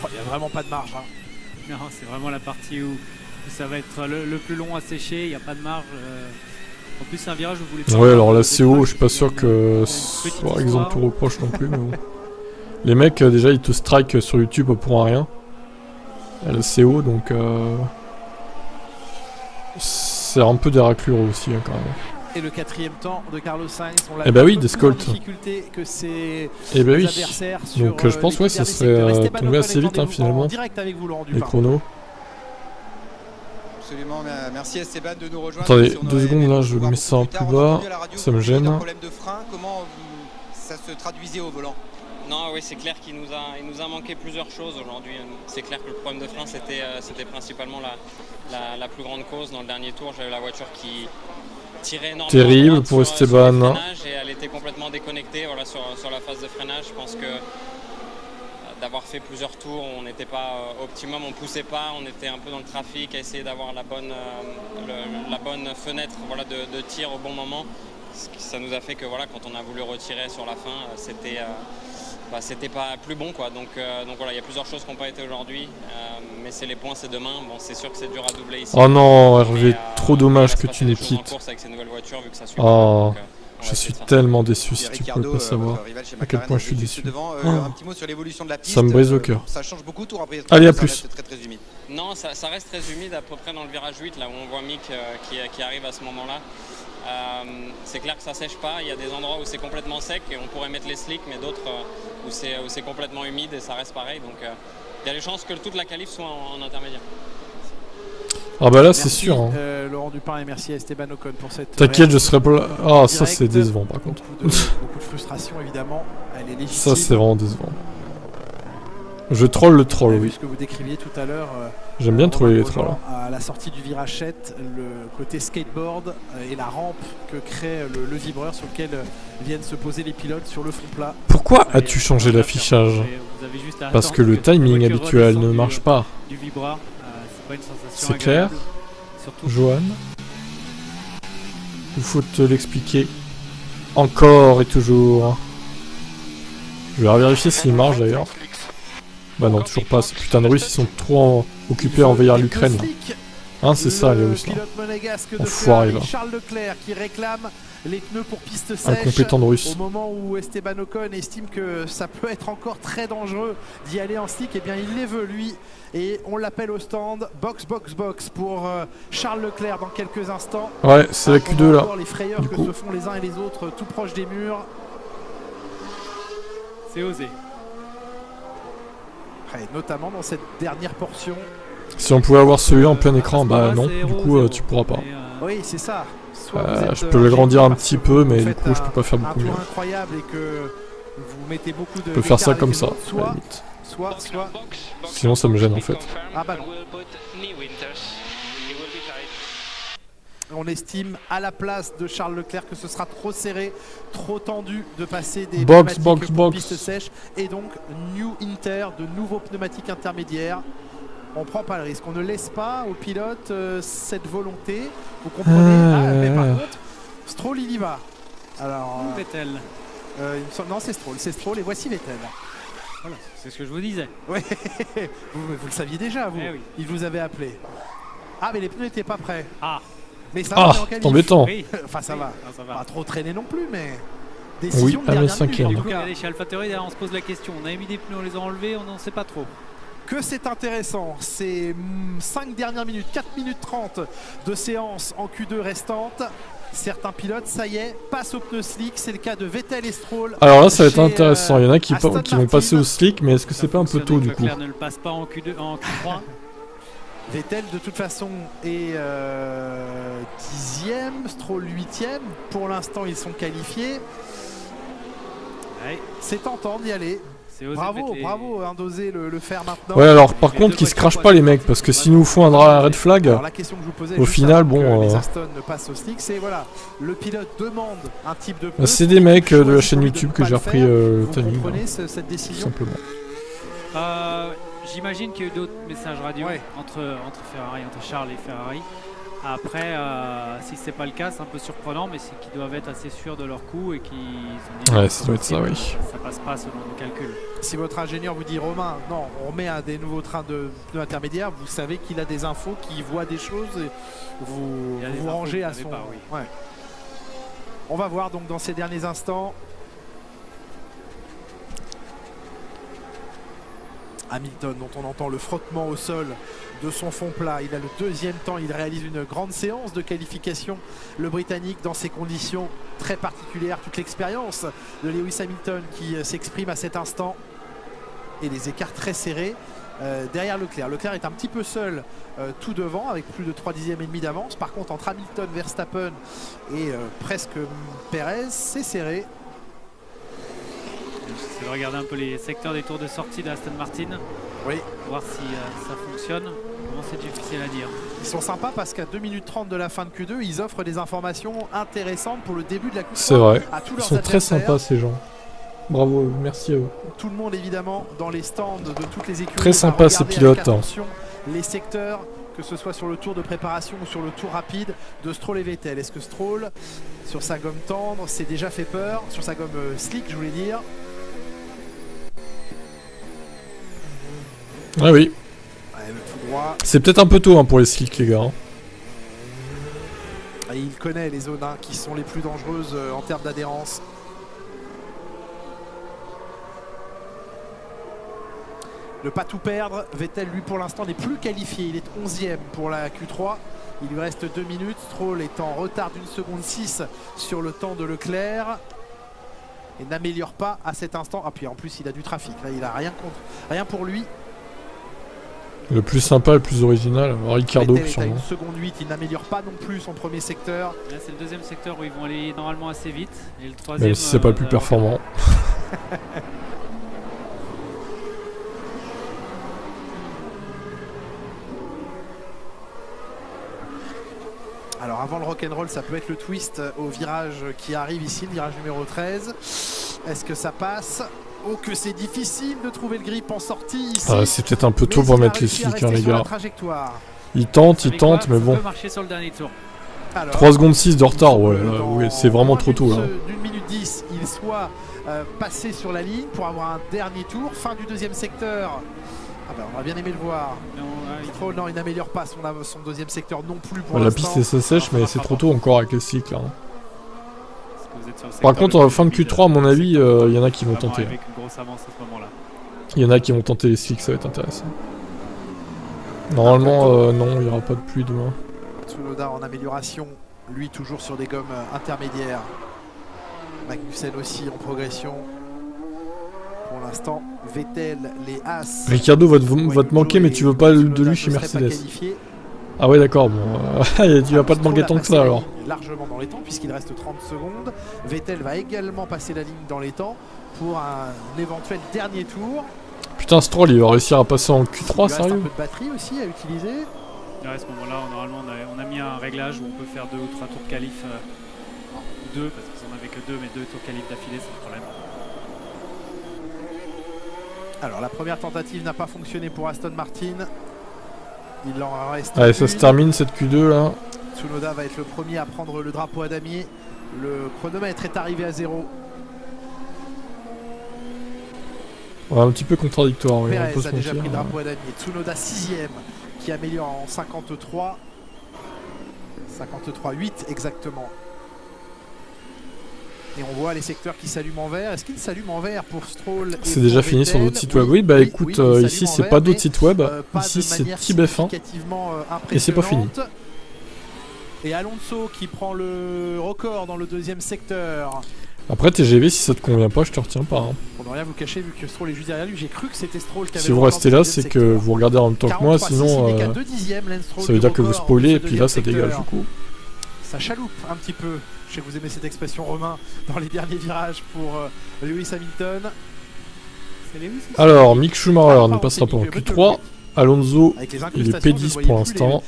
Oh, il n'y a vraiment pas de marge. Hein. Non, c'est vraiment la partie où ça va être le plus long à sécher, il n'y a pas de marge. En plus c'est un virage où vous voulez... Ouais alors la CO je suis pas sûr que soit exemple tout reproche non plus mais bon. Les mecs déjà ils te strike sur YouTube pour un rien. La CO donc c'est un peu des raclures aussi hein, quand même. Et le quatrième temps de Carlos Sainz, on l'a eh bah oui, Descolt. que ses eh bah oui. adversaires donc je pense ouais ça serait tombé assez vite hein, finalement. Les chronos. Absolument, merci Esteban de nous rejoindre. Attendez, 2 secondes là, je mets ça un peu plus bas, ça me gêne. Problème de frein, comment ça se traduisait au volant? Non, oui, c'est clair qu'il nous a manqué plusieurs choses aujourd'hui. C'est clair que le problème de frein, c'était principalement la plus grande cause. Dans le dernier tour, j'avais la voiture qui tirait énormément. Terrible pour Esteban. Et elle était complètement déconnectée voilà, sur la phase de freinage. Je pense que d'avoir fait plusieurs tours, on n'était pas optimum, on ne poussait pas, on était un peu dans le trafic à essayer d'avoir la bonne fenêtre voilà, de tir au bon moment. Ça nous a fait que voilà, quand on a voulu retirer sur la fin, c'était pas plus bon quoi. Donc voilà, il y a plusieurs choses qui n'ont pas été aujourd'hui, mais c'est les points, c'est demain. Bon, c'est sûr que c'est dur à doubler ici. Oh non, Hervé, trop dommage que tu nous quittes. Oh, je suis tellement déçu si tu peux pas savoir à quel point je suis déçu. Un petit mot sur l'évolution de la piste. Ça me brise au cœur. Ça change beaucoup tout après. Allez, à plus. Très humide. Non, ça reste très humide à peu près dans le virage 8 là où on voit Mick qui arrive à ce moment-là. C'est clair que ça sèche pas, il y a des endroits où c'est complètement sec et on pourrait mettre les slicks, mais d'autres où c'est complètement humide et ça reste pareil. Donc il y a des chances que toute la qualif soit en intermédiaire. Ah bah là c'est sûr. Hein. Laurent Dupin et merci à Esteban Ocon pour cette... T'inquiète, je serai pas là. Ah ça c'est décevant par contre. Beaucoup de frustration évidemment, elle est légitime. Ça c'est vraiment décevant. Je troll le troll, oui. Ce que vous décriviez tout à l'heure. J'aime bien troller les trolls. À la sortie du virage 7, le côté skateboard et la rampe que crée le vibreur sur lequel viennent se poser les pilotes sur le fond plat. Pourquoi as-tu changé l'affichage? Parce que le timing habituel ne marche pas. C'est clair, Johan? Il faut te l'expliquer. Encore et toujours. Je vais vérifier s'il marche d'ailleurs. Bah non, toujours pas. Ces putains de Russes, ils sont trop occupés à envahir l'Ukraine. Hein, c'est ça les Russes là. Enfoirés là. Charles Leclerc qui réclame les pneus pour piste sèche. Incompétent de Russe. Au moment où Esteban Ocon estime que ça peut être encore très dangereux d'y aller en slick, et bien il les veut lui. Et on l'appelle au stand. Box pour Charles Leclerc dans quelques instants. Ouais, c'est la Q2 là. Les frayeurs que se font les uns et les autres tout proche des murs. C'est osé. Notamment dans cette dernière portion. Si on pouvait avoir celui-là en plein écran, bah non, du coup tu pourras pas. Oui, c'est ça. Je peux l'agrandir un petit peu, mais du coup je peux pas faire beaucoup mieux. Incroyable et que vous mettez beaucoup de... Je peux faire ça comme ça, à la limite. Sinon ça me gêne en fait. Ah bah non. On estime à la place de Charles Leclerc que ce sera trop serré, trop tendu de passer des pneumatiques pour piste sèche. Et donc, New Inter, de nouveaux pneumatiques intermédiaires. On prend pas le risque. On ne laisse pas aux pilotes cette volonté. Vous comprenez mais par contre, Stroll, il y va. Alors, Vettel. Non, c'est Stroll. C'est Stroll et voici Vettel. Voilà, c'est ce que je vous disais. Oui, vous le saviez déjà, vous. Oui. Il vous avait appelé. Ah, mais les pneus n'étaient pas prêts. Ah. Mais ça va, c'est embêtant. Oui. Enfin, ça va. Ça va. Pas trop traîner non plus, mais... Décision de dernière minute, en tout cas. Chez AlphaTauri, on se pose la question. On a mis des pneus, on les a enlevés, on n'en sait pas trop. Que c'est intéressant, ces 5 dernières minutes, 4 minutes 30 de séance en Q2 restante. Certains pilotes, ça y est, passent au pneu slick. C'est le cas de Vettel et Stroll. Alors là, ça va être intéressant. Il y en a qui vont passer au slick, mais est-ce que c'est pas un peu tôt du coup? Leclerc ne le passe pas en Q3. Vettel de toute façon est 10e, Stroll 8e. Pour l'instant, ils sont qualifiés. Ouais. C'est tentant d'y aller. Bravo, bravo, d'oser le faire maintenant. Ouais, alors par contre, qu'ils se crachent pas les mecs, parce que s'ils nous font un red flag, la question que je vous posais, au final, bon. Les Aston ne passent au slick, c'est voilà, le pilote demande un type de pneu. C'est des mecs de la chaîne YouTube que j'ai repris timing. Vous comprenez cette décision? Simplement. J'imagine qu'il y a eu d'autres messages radio entre Ferrari, entre Charles et Ferrari. Après, si c'est pas le cas, c'est un peu surprenant, mais c'est qu'ils doivent être assez sûrs de leur coup et qu'ils ont dit ouais, ça doit être ça, oui. Ça passe pas selon nos calculs. Si votre ingénieur vous dit Romain, non, on met des nouveaux trains de pneus intermédiaires, vous savez qu'il a des infos, qu'il voit des choses et vous rangez à son. Pas, oui. Ouais. On va voir donc dans ces derniers instants. Hamilton, dont on entend le frottement au sol de son fond plat. Il a le deuxième temps, il réalise une grande séance de qualification. Le Britannique dans ces conditions très particulières, toute l'expérience de Lewis Hamilton qui s'exprime à cet instant. Et les écarts très serrés derrière Leclerc. Leclerc est un petit peu seul tout devant avec plus de 3 dixièmes et demi d'avance. Par contre entre Hamilton, Verstappen et presque Perez, c'est serré. J'essaie de regarder un peu les secteurs des tours de sortie d'Aston Martin. Oui. Voir si ça fonctionne. Comment c'est difficile à dire. Ils sont sympas parce qu'à 2 minutes 30 de la fin de Q2, ils offrent des informations intéressantes pour le début de la Q3. C'est vrai. Ils sont très sympas ces gens. Bravo, merci à eux. Tout le monde évidemment dans les stands de toutes les écuries. Très sympa ces pilotes. Attention, les secteurs, que ce soit sur le tour de préparation ou sur le tour rapide de Stroll et Vettel. Est-ce que Stroll, sur sa gomme tendre, s'est déjà fait peur? Sur sa gomme slick, je voulais dire. Ah oui. C'est peut-être un peu tôt pour les slicks les gars. Et il connaît les zones qui sont les plus dangereuses en termes d'adhérence. Ne pas tout perdre. Vettel lui pour l'instant n'est plus qualifié. Il est 11e pour la Q3. Il lui reste 2 minutes. Stroll est en retard d'1 seconde 6 sur le temps de Leclerc. Et n'améliore pas à cet instant. Ah puis en plus il a du trafic. Là il a rien pour lui. Le plus sympa, le plus original, Ricardo sûrement. 1 seconde 8, il n'améliore pas non plus son premier secteur. Là c'est le deuxième secteur où ils vont aller normalement assez vite. Et le troisième. Même si c'est pas le plus performant. Alors avant le rock'n'roll, ça peut être le twist au virage qui arrive ici, le virage numéro 13. Est-ce que ça passe? Oh que c'est difficile de trouver le grip en sortie ici. C'est peut-être un peu tôt pour mettre les slicks les gars. Il tente, mais bon. 3 secondes 6 de retard, ouais, c'est vraiment trop tôt là. D'une minute 10, il soit passé sur la ligne pour avoir un dernier tour. Fin du deuxième secteur. Ah bah on aurait bien aimé le voir. Non, il n'améliore pas son deuxième secteur non plus pour la piste ça sèche, mais c'est trop tôt encore avec les slicks là. Par contre, en fin de Q3, à mon avis, il y en a qui vont tenter. Il y en a qui vont tenter les slicks, ça va être intéressant. Normalement, non, il n'y aura pas de pluie demain. Tsunoda en amélioration, lui toujours sur des gommes intermédiaires. Magnussen aussi en progression. Pour l'instant, Vettel, les As. Ricardo va te manquer, mais tu veux pas de lui chez Mercedes. Ah ouais d'accord, bon, tu vas pas te manquer tant que ça alors. Largement dans les temps puisqu'il reste 30 secondes. Vettel va également passer la ligne dans les temps pour un éventuel dernier tour. Putain Stroll il va réussir à passer en Q3 sérieux. Il reste un peu de batterie aussi à utiliser. Ouais, à ce moment-là, normalement on a mis un réglage où on peut faire 2 ou 3 tours de qualif. 2 parce qu'ils en avaient que 2 mais 2 tours de qualif d'affilée c'est le problème. Alors la première tentative n'a pas fonctionné pour Aston Martin. Il en reste. Allez, ça se termine cette Q2 là. Tsunoda va être le premier à prendre le drapeau à damier. Le chronomètre est arrivé à 0. Ouais, un petit peu contradictoire. Oui, Perez a déjà pris le drapeau à damier. Tsunoda 6ème qui améliore en 53. 53,8 exactement. Et on voit les secteurs qui s'allument en vert. Est-ce qu'ils s'allument en vert pour Stroll? C'est déjà fini sur d'autres sites web. Oui, bah écoute, ici c'est pas d'autres sites web. Ici c'est Tib F1. Et c'est pas fini. Et Alonso qui prend le record dans le deuxième secteur. Après TGV, si ça te convient pas, je te retiens pas. Hein. Pour ne rien vous cacher, vu que Stroll est juste derrière lui, j'ai cru que c'était Stroll qui avait. Si vous restez là, c'est que vous regardez en même temps que moi, sinon ça veut dire que vous spoilez et puis là ça dégage du coup. Ça chaloupe un petit peu. Je sais que vous aimez cette expression, Romain, dans les derniers virages pour Lewis Hamilton. Alors, Mick Schumacher ne passera pas en Q3. Alonso, il est P10 pour l'instant.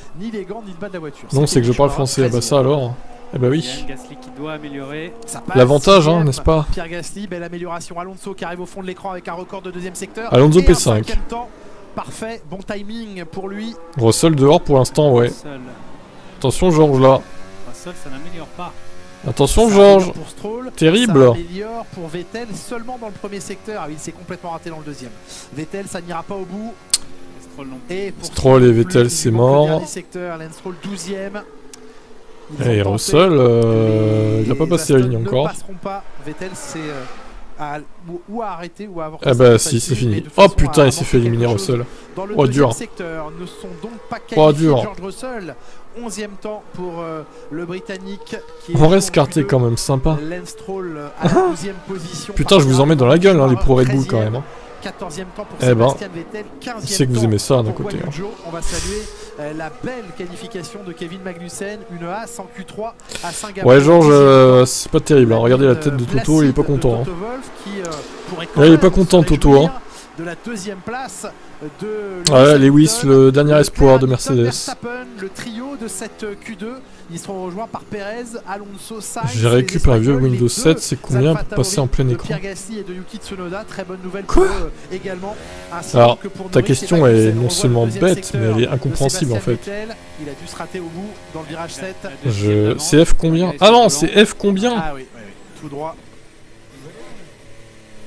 Non, c'est que je parle français. Ah bah ça alors. Eh bah oui. Gasly qui doit améliorer. L'avantage, hein, n'est-ce pas? Pierre Gasly, belle amélioration. Alonso qui arrive au fond de l'écran avec un record de deuxième secteur. Alonso P5. Parfait, bon timing pour lui. Russell dehors pour l'instant, ouais. Attention Georges là. Russell, ça n'améliore pas. Attention Georges. Terrible. Ça améliore pour Vettel seulement dans le premier secteur. Ah, il s'est complètement raté dans le deuxième. Vettel, ça n'ira pas au bout. Stroll et Vettel, c'est mort. Secteur, Lance Stroll 12e. Et Russell, il n'a pas passé la ligne encore. Ne passeront pas. Vettel, c'est ou à arrêter ou à avoir. Ah bah si, c'est fini. Oh putain, il s'est fait éliminer Russell. Oh dur. Secteur ne sont donc pas oh dur. George Russell, 11e temps pour le Britannique. On reste carté quand même, sympa. Lance Stroll à la 12e position. Putain, je vous en mets dans la gueule, hein, les pro Red Bull quand même. Hein. 14e temps pour Sébastien Vettel, 15e je sais que vous aimez ça d'un côté. Hein. On va saluer la belle qualification de Kevin Magnussen, une As en Q3 à Singapour. Ouais, Georges, c'est pas terrible. Hein. Regardez la tête de Toto, il est pas content. Hein. Il est pas content, Toto. Hein. De la deuxième place de ouais, Lewis, le dernier espoir de Mercedes. Le trio de cette Q2, ils seront rejoints par Perez, Alonso, Sainz. J'ai récupéré un vieux Windows 7, c'est combien pour passer en plein écran? Pierre Gasly et de Yuki Tsunoda, très bonne nouvelle pour eux également. Alors, ta question est non seulement bête, mais elle est incompréhensible en fait. Il a dû se rater au bout dans le virage 7. C'est F combien? Ah non, c'est F combien? Ah oui, tout droit.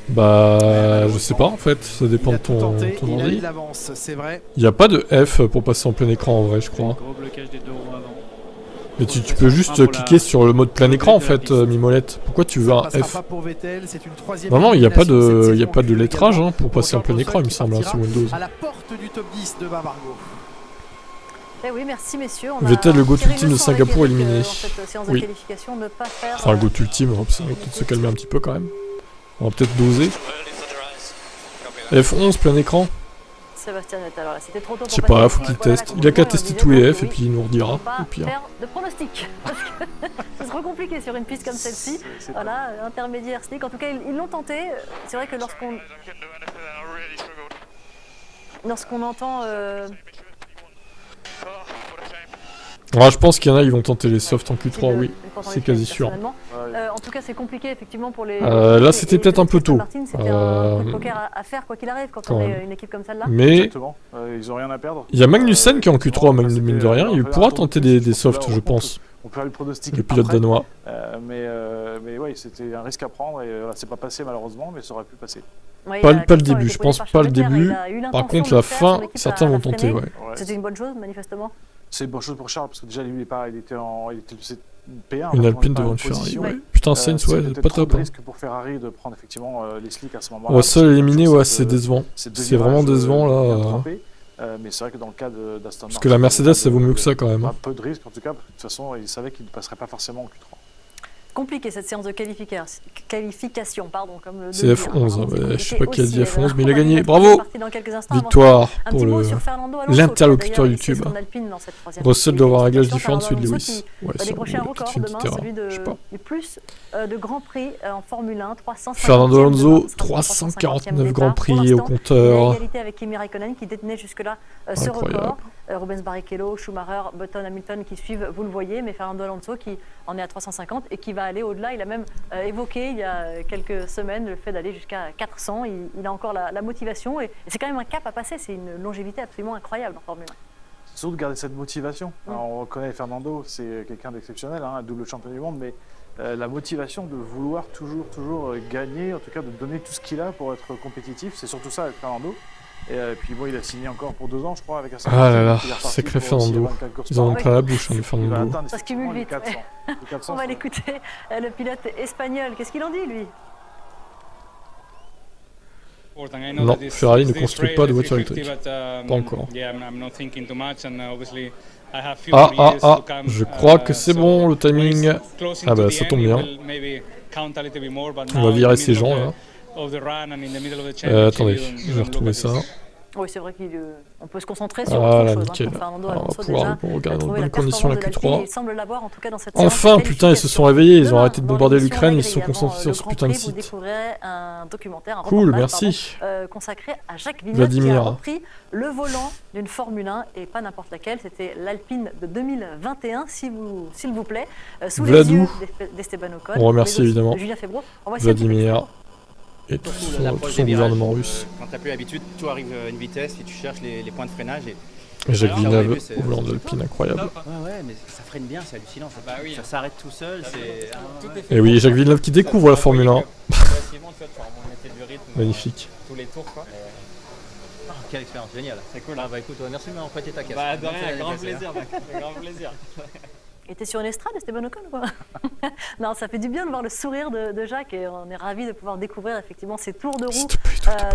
Bah, je sais pas en fait, ça dépend de ton ordi. Il n'y a pas de F pour passer en plein écran en vrai, je crois. Mais tu peux juste cliquer sur le mode plein écran en fait, Mimolette. Pourquoi tu veux un F? Non, il n'y a pas de lettrage hein, pour passer en plein écran, il me semble, hein, sur Windows. À la porte du top 10 de Bavargo. Eh oui, merci messieurs. Vettel, le GOAT ultime de Singapour éliminé. Oui. Enfin, le GOAT ultime, ça va peut-être se calmer un petit peu quand même. On va peut-être doser. F11 plein écran. Sébastien Vettel, alors là, c'était trop tôt. Je sais pas, faut qu'il teste. Il a qu'à tester tous les F et puis il nous redira. Au pire. Faire de pronostics. Parce que c'est trop compliqué sur une piste comme celle-ci. Voilà, intermédiaire slick. En tout cas, ils l'ont tenté. C'est vrai que lorsqu'on entend. Ah, je pense qu'il y en a, ils vont tenter les softs en Q3, oui, c'est quasi sûr. En tout cas, c'est compliqué effectivement pour les. Là, c'était peut-être un peu tôt. C'était un coup de poker à faire quoi qu'il arrive quand on est une équipe comme celle-là. Mais ils ont rien à perdre. Il y a Magnussen qui est en Q3, mine de rien, il pourra tenter des softs, je pense. On peut aller le pronostiquer. Le pilote danois. Mais oui, c'était un risque à prendre et voilà, c'est pas passé malheureusement, mais ça aurait pu passer. Oui, pas le début, je pense pas le début. Par contre, la fin, certains vont tenter, ouais. C'était une bonne chose, manifestement. C'est une bonne chose pour Charles parce que déjà lui il était P1. Une Alpine devant une Ferrari, ouais. Putain, Sainz, ouais, pas top. C'est risque pour Ferrari de prendre effectivement les slicks à ce moment-là. Russell éliminé, ouais, c'est décevant. C'est vraiment décevant là. Mais c'est vrai que dans le cas d'Aston Martin. Parce que la Mercedes, ça vaut mieux que ça quand même. Un peu de risque en tout cas, parce que de toute façon, il savait qu'il ne passerait pas forcément en Q3. Compliqué cette séance de qualification, pardon, comme le c'est F11, je sais pas qui a dit F11, mais il a gagné, bravo! Victoire pour l'interlocuteur YouTube. Russell doit avoir un réglage différent de celui de Lewis. Ouais, ça décrocher un record demain, celui du plus de Grands Prix en Formule 1, 350. Fernando Alonso, 349 Grands Prix au compteur. Égalité avec Kimi Raikkonen qui détenait jusque-là ce record. Rubens Barrichello, Schumacher, Button, Hamilton qui suivent, vous le voyez, mais Fernando Alonso qui en est à 350 et qui va aller au-delà. Il a même évoqué il y a quelques semaines le fait d'aller jusqu'à 400. Il a encore la motivation et c'est quand même un cap à passer. C'est une longévité absolument incroyable en Formule 1. C'est surtout de garder cette motivation. Alors, on reconnaît Fernando, c'est quelqu'un d'exceptionnel, hein, un double champion du monde, mais la motivation de vouloir toujours gagner, en tout cas de donner tout ce qu'il a pour être compétitif, c'est surtout ça avec Fernando. Et puis bon, il a signé encore pour 2 ans, je crois, avec Aston Martin. Ah là là, sacré Fernando. Ils en ont plein la bouche, hein, les Fernando. Ça se cumule vite. 400, on va l'écouter, le pilote espagnol. Qu'est-ce qu'il en dit, lui? Non, Ferrari ne construit pas de voiture électrique. Pas encore. Je crois que c'est bon, le timing. Ah bah ça tombe bien. On va virer ces gens là. Attendez, je vais retrouver ça. Oui, c'est vrai qu'on peut se concentrer sur autre chose. Nickel. Fernando On va Alonso pouvoir regarder dans de bonnes conditions la Q3. Il semble l'avoir en tout cas dans cette Enfin, putain, ils se sont réveillés, ils ont arrêté de bombarder l'Ukraine, ils se sont concentrés sur ce putain de site. Vous découvrirez un documentaire, cool, merci. Consacré à Jacques Villeneuve qui a repris le volant d'une Formule 1 et pas n'importe laquelle, c'était l'Alpine de 2021, s'il vous plaît, sous les yeux d'Esteban Ocon. On remercie évidemment Julien Febvre. Vladimir. Et tout son gouvernement russe. Quand t'as plus l'habitude, tout arrive à une vitesse et tu cherches les points de freinage. Et Jacques Villeneuve au volant de l'Alpine, incroyable. Ouais, mais ça freine bien, c'est hallucinant. Ça s'arrête tout seul. Et oui, Jacques Villeneuve qui découvre la Formule 1. Magnifique. Tous les tours, quoi. Quelle expérience, génial. C'est cool. Ah bah écoute, merci de m'avoir prêté ta caisse. Bah de rien, grand plaisir, grand plaisir. Il était sur une estrade, Esteban Ocon, quoi. Non, ça fait du bien de voir le sourire de Jacques et on est ravis de pouvoir découvrir effectivement ces tours de roue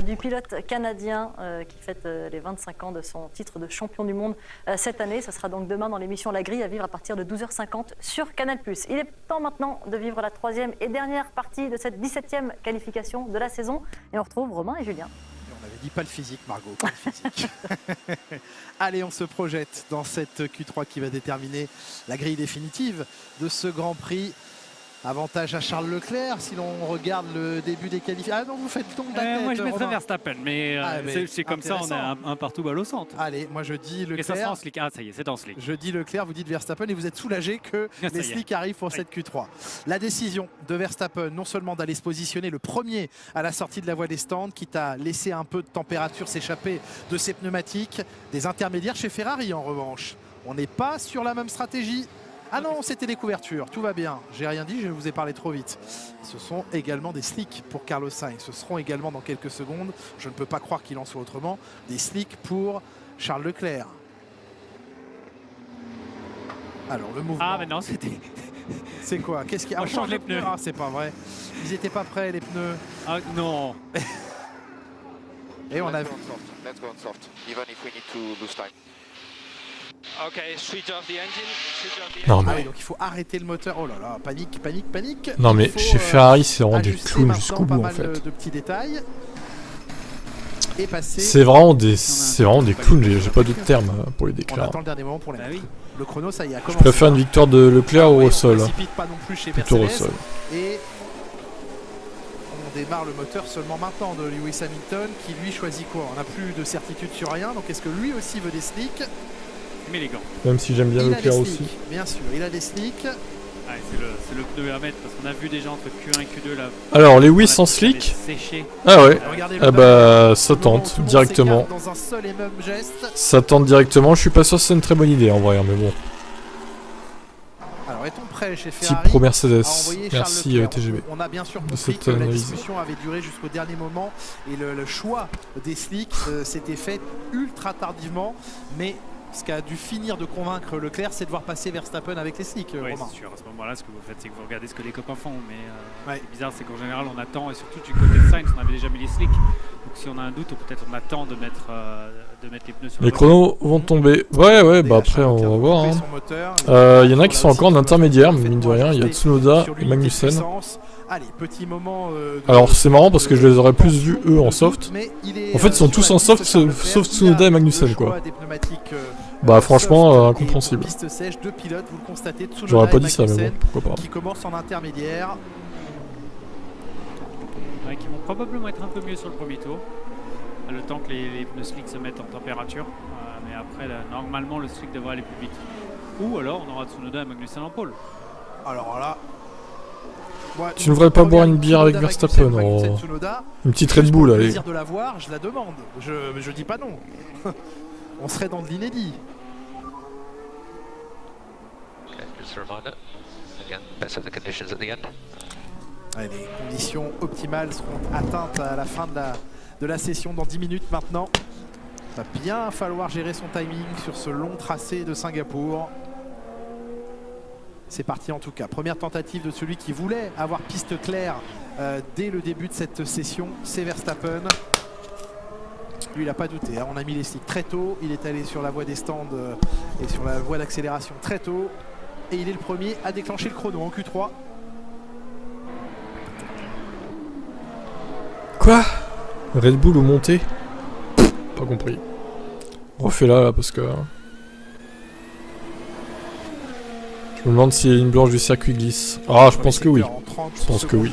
du pilote canadien qui fête les 25 ans de son titre de champion du monde cette année. Ça sera donc demain dans l'émission La Grille à vivre à partir de 12h50 sur Canal+. Il est temps maintenant de vivre la troisième et dernière partie de cette 17e qualification de la saison et on retrouve Romain et Julien. On avait dit pas le physique, Margot, pas le physique. Allez, on se projette dans cette Q3 qui va déterminer la grille définitive de ce Grand Prix. Avantage à Charles Leclerc si l'on regarde le début des qualifications. Ah non, vous faites donc la tête. Moi je mettrais Verstappen, mais c'est comme ça, on a un partout balle au centre. Allez, moi je dis Leclerc. Et ça sera en slick. Ah ça y est, c'est en slick. Je dis Leclerc, vous dites Verstappen et vous êtes soulagé que les slicks arrivent pour cette Q3. La décision de Verstappen, non seulement d'aller se positionner le premier à la sortie de la voie des stands, quitte à laisser un peu de température s'échapper de ses pneumatiques, des intermédiaires chez Ferrari en revanche. On n'est pas sur la même stratégie. Ah non, c'était des couvertures, tout va bien. J'ai rien dit, je vous ai parlé trop vite. Ce sont également des slicks pour Carlos Sainz. Ce seront également dans quelques secondes, je ne peux pas croire qu'il en soit autrement, des slicks pour Charles Leclerc. Alors le mouvement... Ah mais non, c'était... C'est quoi? Qu'est-ce qui... On change les pneus. Ah, c'est pas vrai. Ils n'étaient pas prêts, les pneus. Ah non. Et on a... Let's go on soft, even if we need to lose time. Okay, switch off the engine. Non mais... Ah oui, donc il faut arrêter le moteur. Oh là là, panique, panique, panique. Non mais chez Ferrari, c'est vraiment des clowns jusqu'au bout en fait. De petits détails. Et passer... C'est vraiment des clowns, j'ai pas d'autres termes pour les déclarer. On attend le dernier moment pour les mettre. Le chrono, ça y est, a commencé. Je préfère une victoire de Leclerc au Russell. Pas non plus chez plutôt Mercedes. Russell. Et on démarre le moteur seulement maintenant de Lewis Hamilton qui lui choisit quoi? On n'a plus de certitude sur rien, donc est-ce que lui aussi veut des slicks? Mais les gants. Même si j'aime bien Leclerc aussi. Bien sûr, il a des slicks. Ah, c'est le pneu à mettre parce qu'on a vu déjà entre Q1 et Q2 là. Alors Lewis sans slick. Ah ouais. Ah bah ça tente directement. Dans un seul et même geste. Ça tente directement. Je suis pas sûr que c'est une très bonne idée en vrai, mais bon. Alors est-on prêt chez Ferrari? Petit pro Mercedes. Merci TGV. On a bien sûr compris que la discussion avait duré jusqu'au dernier moment et le choix des slicks s'était fait ultra tardivement, mais ce qui a dû finir de convaincre Leclerc, c'est de voir passer Verstappen avec les slicks. Oui, c'est sûr. À ce moment-là, ce que vous faites, c'est que vous regardez ce que les copains font. Mais c'est bizarre, c'est qu'en général, on attend, et surtout du côté de Sainz, on avait déjà mis les slicks. Donc si on a un doute, peut-être on attend de mettre les pneus sur les chronos vont tomber. Ouais, bah après, on va voir. Il y en a qui sont encore en intermédiaire, mais mine de rien, il y a Tsunoda et Magnussen. Allez, petit moment alors c'est marrant parce que je les aurais plus vus eux en soft. En fait ils sont tous en soft sauf Tsunoda et Magnussen quoi. Bah franchement incompréhensible. J'aurais pas dit ça mais bon, pourquoi pas. Qui commence en intermédiaire. Ouais, qui vont probablement être un peu mieux sur le premier tour. Le temps que les pneus slick se mettent en température. Mais après là, normalement le slick devrait aller plus vite. Ou alors on aura Tsunoda et Magnussen en pôle. Alors là... Ouais, tu ne devrais pas boire une bière avec Verstappen, une petite Red Bull, allez. Plaisir de la voir, je la demande. Je dis pas non. On serait dans de l'inédit. Les conditions optimales seront atteintes à la fin de la session dans 10 minutes maintenant. Il va bien falloir gérer son timing sur ce long tracé de Singapour. C'est parti en tout cas. Première tentative de celui qui voulait avoir piste claire dès le début de cette session, c'est Verstappen. Lui, il n'a pas douté. Hein. On a mis les sticks très tôt. Il est allé sur la voie des stands et sur la voie d'accélération très tôt. Et il est le premier à déclencher le chrono en Q3. Quoi? Red Bull ou montée? Pas compris. Refais-la là parce que... Je me demande si la ligne blanche du circuit glisse. Ah, je pense que oui. Je pense que oui.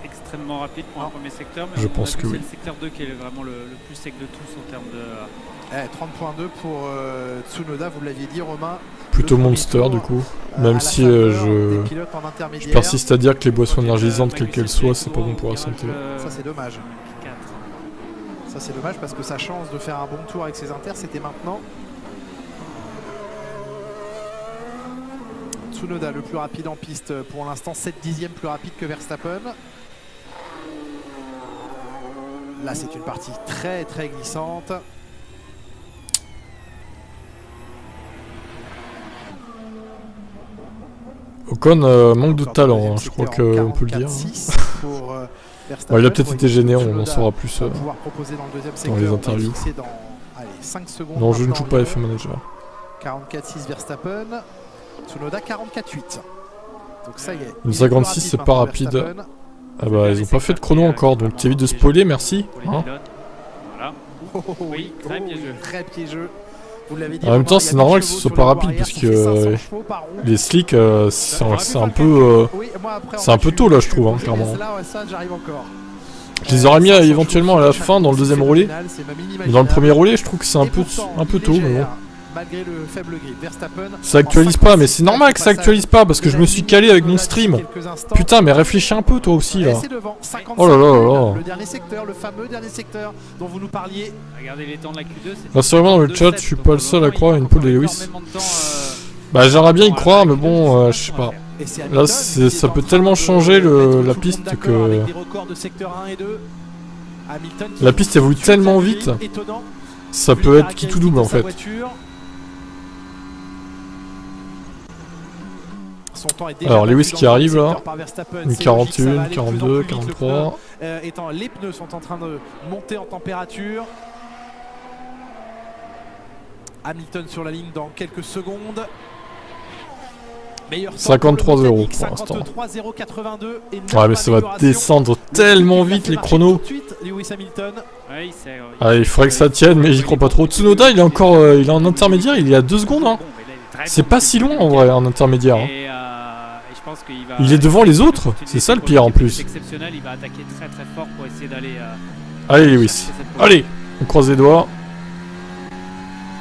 Extrêmement rapide pour un premier secteur, mais je pense que oui. C'est le secteur 2 qui est vraiment le plus sec de tous en termes de... 30.2 pour Tsunoda, vous l'aviez dit Romain. Plutôt Monster du coup, même si je persiste à dire que les boissons énergisantes, quelles qu'elles soient, c'est pas bon pour la santé. Ça c'est dommage. Ça c'est dommage parce que sa chance de faire un bon tour avec ses inters, c'était maintenant. Tsunoda le plus rapide en piste pour l'instant, 7 dixièmes plus rapide que Verstappen. Là c'est une partie très très glissante. Ocon manque de talent, hein, je crois qu'on peut le dire. Il a peut-être été gêné, on en saura plus dans les interviews. Non, je ne joue pas F1 Manager. 44.6 Verstappen, Tsunoda 44.8. Donc ça y est. Une 56 c'est pas rapide. Ah bah ils ont pas fait de chrono encore, donc t'évites de spoiler, merci. Hein voilà. Oui, très piégeux. Très piégeux. En même temps, c'est normal que ce soit pas rapide parce que les slicks, c'est un peu tôt là, je trouve, hein, clairement. Je les aurais mis éventuellement à la fin dans le deuxième relais. Mais dans le premier relais, je trouve que c'est un peu tôt, mais bon. Malgré le faible grip, Verstappen. Ça actualise pas, mais c'est normal que ça actualise pas parce que je me suis calé avec mon stream. Putain, mais réfléchis un peu toi aussi là. Oh là là là là. Le dernier secteur, le fameux dernier secteur dont vous nous parliez. Regardez les temps de la Q2. Rassurez-moi dans le chat, je suis pas le seul à croire à une pole de Lewis. Bah j'aimerais bien y croire, mais bon, je sais pas. Là, ça peut tellement changer la piste que. La piste évolue tellement vite. Ça peut être qui tout double en fait. Alors Lewis qui arrive là, une 41, 42, 43. Les pneus sont en train de monter en température. Hamilton sur la ligne dans quelques secondes. 53-0 pour l'instant. Ouais mais ça va descendre tellement vite les chronos. Ah, il faudrait que ça tienne mais j'y crois pas trop. Tsunoda il est encore il est en intermédiaire, il est à 2 secondes hein. C'est pas si loin en vrai en intermédiaire hein. Il est devant les autres, c'est ça le pire en plus. Allez Lewis, allez, on croise les doigts.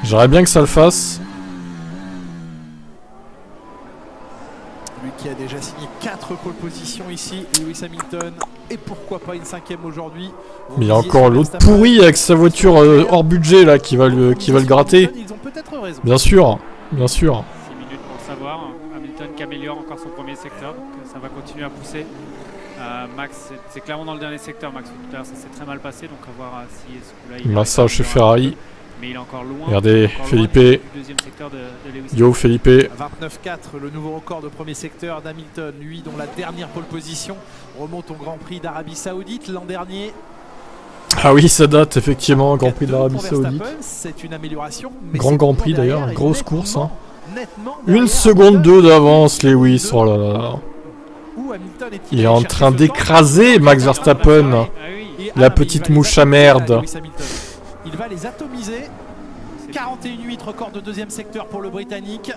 J'aimerais bien que ça le fasse. Lui qui a déjà signé 4 pole positions ici, Lewis Hamilton, et pourquoi pas une 5ème aujourd'hui. Mais il y a encore l'autre pourri avec sa voiture hors budget là qui va le gratter. Ils ont peut-être raison. Bien sûr, bien sûr. 6 minutes pour le savoir. Hamilton qui améliore encore son premier secteur, donc ça va continuer à pousser. Max, c'est clairement dans le dernier secteur. Max, tout à l'heure, ça s'est très mal passé, donc à voir si ce coup-là il massage chez Ferrari. Mais il est encore loin. Regardez, Felipe. Yo, Felipe. 29-4, le nouveau record de premier secteur d'Hamilton, lui dont la dernière pole position remonte au Grand Prix d'Arabie Saoudite l'an dernier. Ah oui, ça date effectivement, Grand Prix d'Arabie Saoudite. C'est une amélioration. Grand Prix d'ailleurs, grosse course. Hein. 1 seconde 2 d'avance, Lewis. Oh là là. Il est en train d'écraser Max Verstappen. La petite mouche à merde. Il va les atomiser. 41-8, record de deuxième secteur pour le Britannique.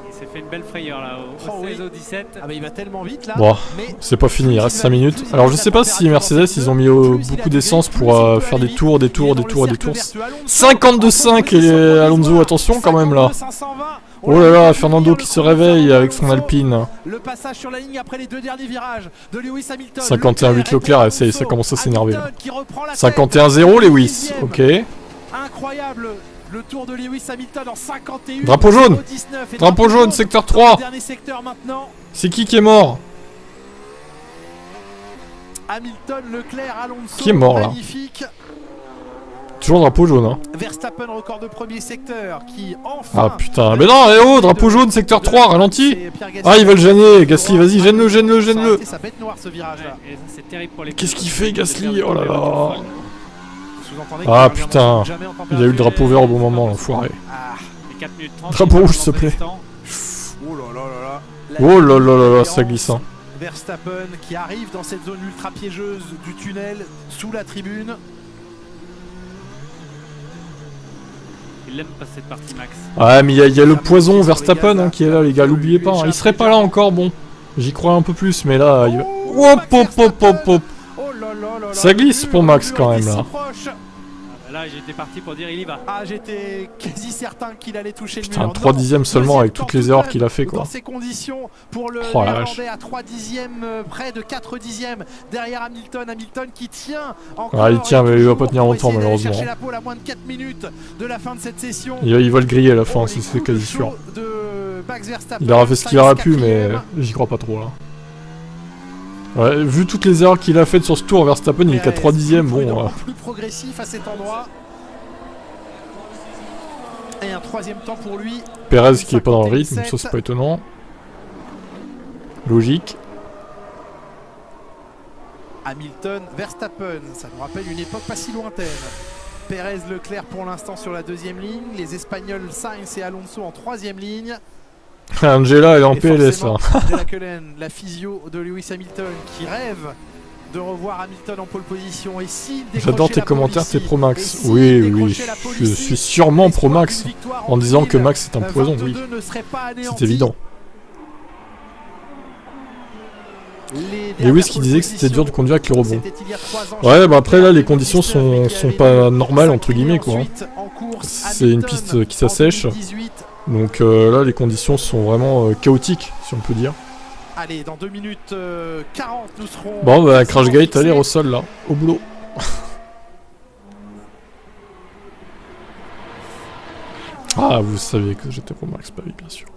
Il s'est fait une belle frayeur là, au 16 au 17. Ah bah il va tellement vite là. Bon, c'est pas fini, il reste 5 minutes. Alors je sais pas si Mercedes ils ont mis beaucoup d'essence pour faire des tours. 52-5 et Alonso, attention quand même là. Oh là là, Fernando qui se réveille avec son Alpine. Le passage sur la ligne après les 2 derniers virages de Lewis Hamilton. 51-8 Leclerc, ça commence à s'énerver. 51-0 Lewis, ok. Incroyable le tour de Lewis Hamilton en 51. Drapeau jaune. Drapeau jaune, secteur 3. Dernier secteur maintenant. C'est qui est mort? Hamilton, Leclerc, Alonso. Qui est mort là? Magnifique. Toujours drapeau jaune, hein. Verstappen record de premier secteur qui enfin... Ah putain, mais non, eh oh, drapeau jaune, secteur 3, ralenti. Ah, il va le gêner, Gasly, vas-y, gêne-le. Ça bête noire ce virage là. Qu'est-ce qu'il fait, Gasly? Oh là là. Ah putain, il a eu le drapeau vert au bon moment, l'enfoiré. Drapeau rouge, s'il te plaît. Oh là là, ça glisse, hein. Verstappen qui arrive dans cette zone ultra piégeuse du tunnel, sous la tribune. Il aime pas cette partie, Max. Ouais, mais il y a le poison Verstappen hein, qui est là, les gars, l'oubliez pas. Hein. Il serait pas là encore, bon. J'y crois un peu plus, mais là... Il... Hop, hop, hop, hop. Ça glisse pour Max quand même, là. Là, j'étais parti pour dire il y va. Ah, j'étais quasi certain qu'il allait toucher le mur. Putain, 3 dixièmes seulement avec toutes les erreurs qu'il a fait, quoi. Dans ces conditions, pour le Néerlandais à 3 dixièmes, près de 4 dixièmes derrière Hamilton. Hamilton qui tient encore. Ah, il tient, mais il va pas tenir longtemps, malheureusement. Chercher la pole à moins de 4 minutes de la fin de cette session. Il va le griller à la fin, c'est quasi sûr. Il aura fait ce qu'il aura pu, mais j'y crois pas trop, là. Ouais, vu toutes les erreurs qu'il a faites sur ce tour, Verstappen il est qu'à 3 dixièmes, bon... plus progressif à cet endroit. Et un troisième temps pour lui. Perez qui est pas dans le rythme, ça c'est pas étonnant. Logique. Hamilton, Verstappen, ça nous rappelle une époque pas si lointaine. Perez, Leclerc pour l'instant sur la deuxième ligne. Les Espagnols Sainz et Alonso en troisième ligne. Angela elle est en PLS là. Angela Cullen, la physio de Lewis Hamilton qui rêve de revoir Hamilton en pole position. Et s'il j'adore tes commentaires, t'es pro Max. Oui, je suis sûrement pro Max en disant que Max est un poison, oui. C'est évident. Lewis qui disait que c'était dur de conduire avec le rebond. Ouais, bah après là les conditions sont pas normales entre guillemets quoi. C'est une piste qui s'assèche. Donc là les conditions sont vraiment chaotiques si on peut dire. Allez, dans 2 minutes 40 nous serons... Bon bah Crashgate, allez au sol là, au boulot. Ah vous saviez que j'étais pour Max, bah oui bien sûr.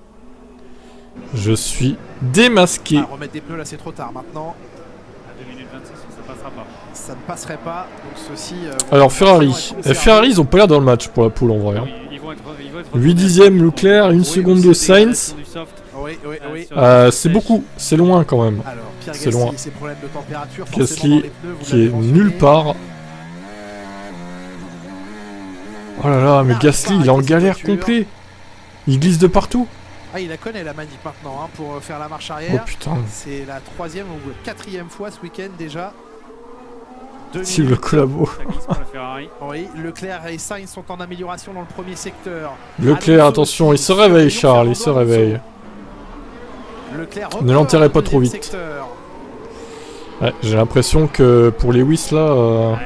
Je suis démasqué. Ah, remettre des pneus là c'est trop tard maintenant. À 2 minutes 26 ça passera pas. Ça ne passerait pas, donc ceci... alors Ferrari, Ferrari ils ont pas l'air dans le match pour la poule en vrai. Hein. 8 dixièmes Leclerc, 1 seconde de Sainz. Oui. C'est beaucoup, c'est loin quand même. C'est loin. Gasly qui est nulle part. Oh là là, mais Gasly il est en galère complet. Il glisse de partout. Ah, il la connaît la manip maintenant hein, pour faire la marche arrière. Oh putain. C'est la 3e ou 4e fois ce week-end déjà. Si le collabo. Oui, Leclerc et Sainz sont en amélioration dans le premier secteur. Leclerc, attention, il se réveille Charles, il se réveille. Ne l'enterrez pas trop vite. Ouais, j'ai l'impression que pour Lewis là,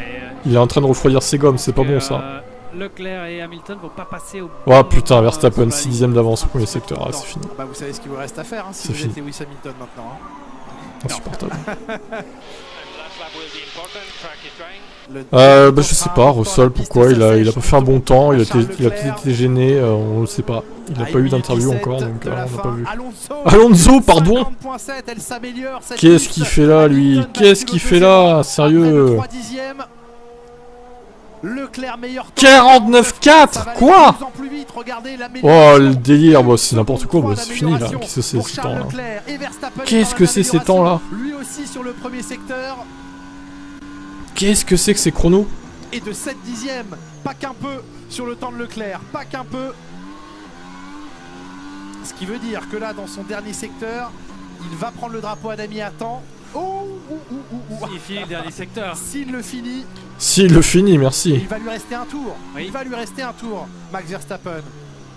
il est en train de refroidir ses gommes, c'est pas bon ça. Leclerc et Hamilton vont pas passer au... Oh putain, Verstappen, 6 dixièmes d'avance au premier secteur, ah, c'est fini. Bah, vous savez ce qu'il vous reste à faire hein, si vous êtes Lewis Hamilton maintenant. Hein. Insupportable. Bah je sais pas, Russell, pourquoi il a pas fait un bon temps, il a peut-être été gêné, on le sait pas. Il a pas eu d'interview encore, donc on n'a pas vu. Alonso, pardon. Qu'est-ce qu'il fait là, lui? Qu'est-ce qu'il fait là? Sérieux? 49-4. Quoi? Oh le délire, bah, c'est n'importe quoi, bah, c'est fini là. Qu'est-ce que c'est ces temps là? Qu'est-ce que c'est ces temps là? Lui aussi sur le premier secteur. Qu'est-ce que c'est que ces chronos? Et de 7 dixièmes, pas qu'un peu sur le temps de Leclerc, pas qu'un peu. Ce qui veut dire que là dans son dernier secteur, il va prendre le drapeau à Dami à temps. S'il finit le dernier secteur. S'il le finit. S'il le finit, merci. Il va lui rester un tour. Oui. Il va lui rester un tour, Max Verstappen.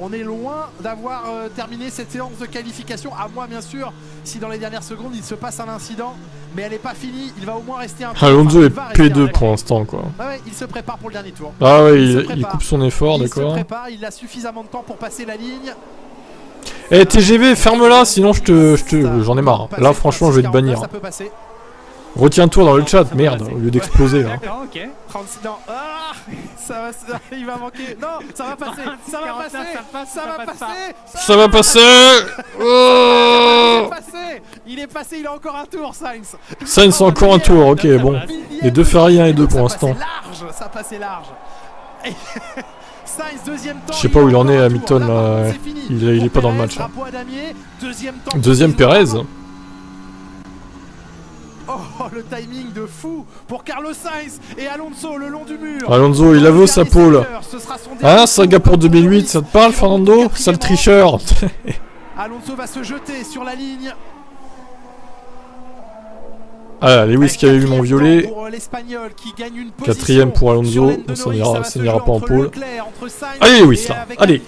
On est loin d'avoir terminé cette séance de qualification, à moins bien sûr, si dans les dernières secondes il se passe un incident, mais elle n'est pas finie, il va au moins rester un tour. Alonso est P2 pour l'instant quoi. Ah ouais, il se prépare pour le dernier tour. Ah ouais, il coupe son effort, d'accord. Il se prépare, il a suffisamment de temps pour passer la ligne. Eh TGV, ferme-la, sinon j'en ai marre. Là franchement je vais te bannir. Retiens-toi dans le chat, merde, au lieu d'exploser là. D'accord, ok. 36, non. Ah, il va manquer. Non, ça va passer. Ça va passer. Ça va passer. Ça va passer. Oh, il est passé, il a encore un tour, Sainz. Sainz a encore un tour, ok, bon. Les deux Ferrari 1 et 2 pour l'instant. Ça a passé large. Sainz, deuxième temps. Je sais pas où il en est, Hamilton. Il est pas dans le match. Hein. Deuxième Perez. Oh, le timing de fou pour Carlos Sainz et Alonso le long du mur. Alonso, il a vu sa pole. Hein, saga pour 2008, ça te parle, Fernando? Sale tricheur. Alonso va se jeter sur la ligne. Ah, Lewis qui avait eu mon violet. Quatrième pour Alonso. Ça n'ira pas en pole. Allez, Lewis, là. Allez.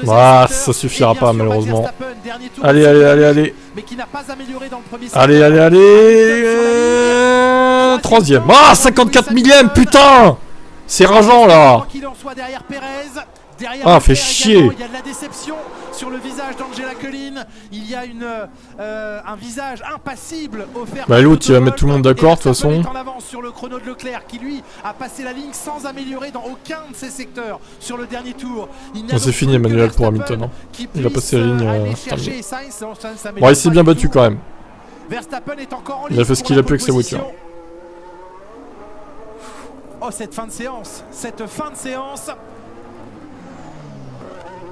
Ah, ça suffira pas, malheureusement. Allez. Allez. Troisième. Ah, 54 millième, putain. C'est rageant, là. Ah, fait chier. Il y a de la déception sur le visage d'Angela Collin. Il y a un visage impassible offert. Bah l'autre il va mettre tout le monde d'accord de toute façon. En avance sur le chrono de Leclerc qui lui a passé la ligne sans améliorer dans aucun de ses secteurs sur le dernier tour. C'est fini Emmanuel pour Hamilton. Hein. Il a passé la ligne terminée. Bon il s'est bien battu quand même. Il a fait ce qu'il a pu avec sa voiture. Oh cette fin de séance.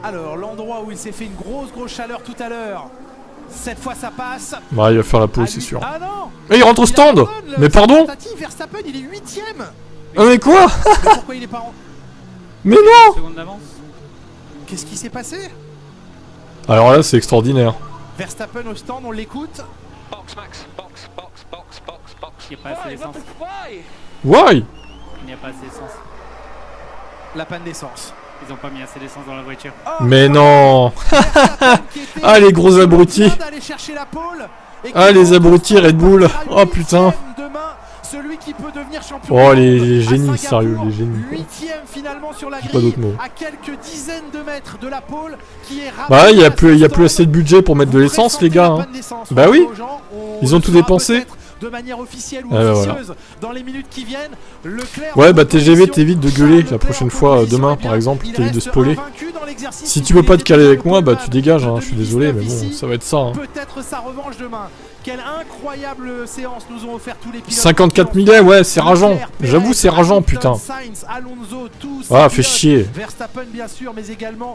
Alors, l'endroit où il s'est fait une grosse chaleur tout à l'heure, cette fois ça passe. Bah, il va faire la pause, c'est sûr. Ah non. Et il rentre au stand. Mais pardon. Verstappen, il est 8ème. Ah mais quoi? Pourquoi il est pas en... Mais non. Qu'est-ce qui s'est passé? Alors là, c'est extraordinaire. Verstappen au stand, on l'écoute. Box, Max, box. Il n'y a pas assez d'essence. Why? Il n'y a pas assez d'essence. La panne d'essence. Ils ont pas mis assez d'essence dans la voiture. Mais non. Ah les gros abrutis. Ah les abrutis Red Bull. Oh putain. Oh les génies, sérieux, les génies. 8ème finalement sur la grille, pas d'autres mots. à quelques dizaines de mètres de la pole qui est bah il y a plus assez de budget pour mettre de l'essence les gars. Hein. Bah oui. Ils ont tout dépensé. De manière officielle ou officieuse dans les minutes qui viennent. Leclerc ouais bah TGV t'évites de gueuler la prochaine fois, demain par exemple, t'évites de spoiler. Si tu veux pas te caler avec moi, bah tu dégages, hein, je suis désolé mais bon ça va être ça. Hein. Peut-être sa revanche demain. Quelle incroyable séance nous ont offert tous les pilotes. 54 000, ouais c'est rageant, j'avoue c'est rageant putain. Ah fait chier.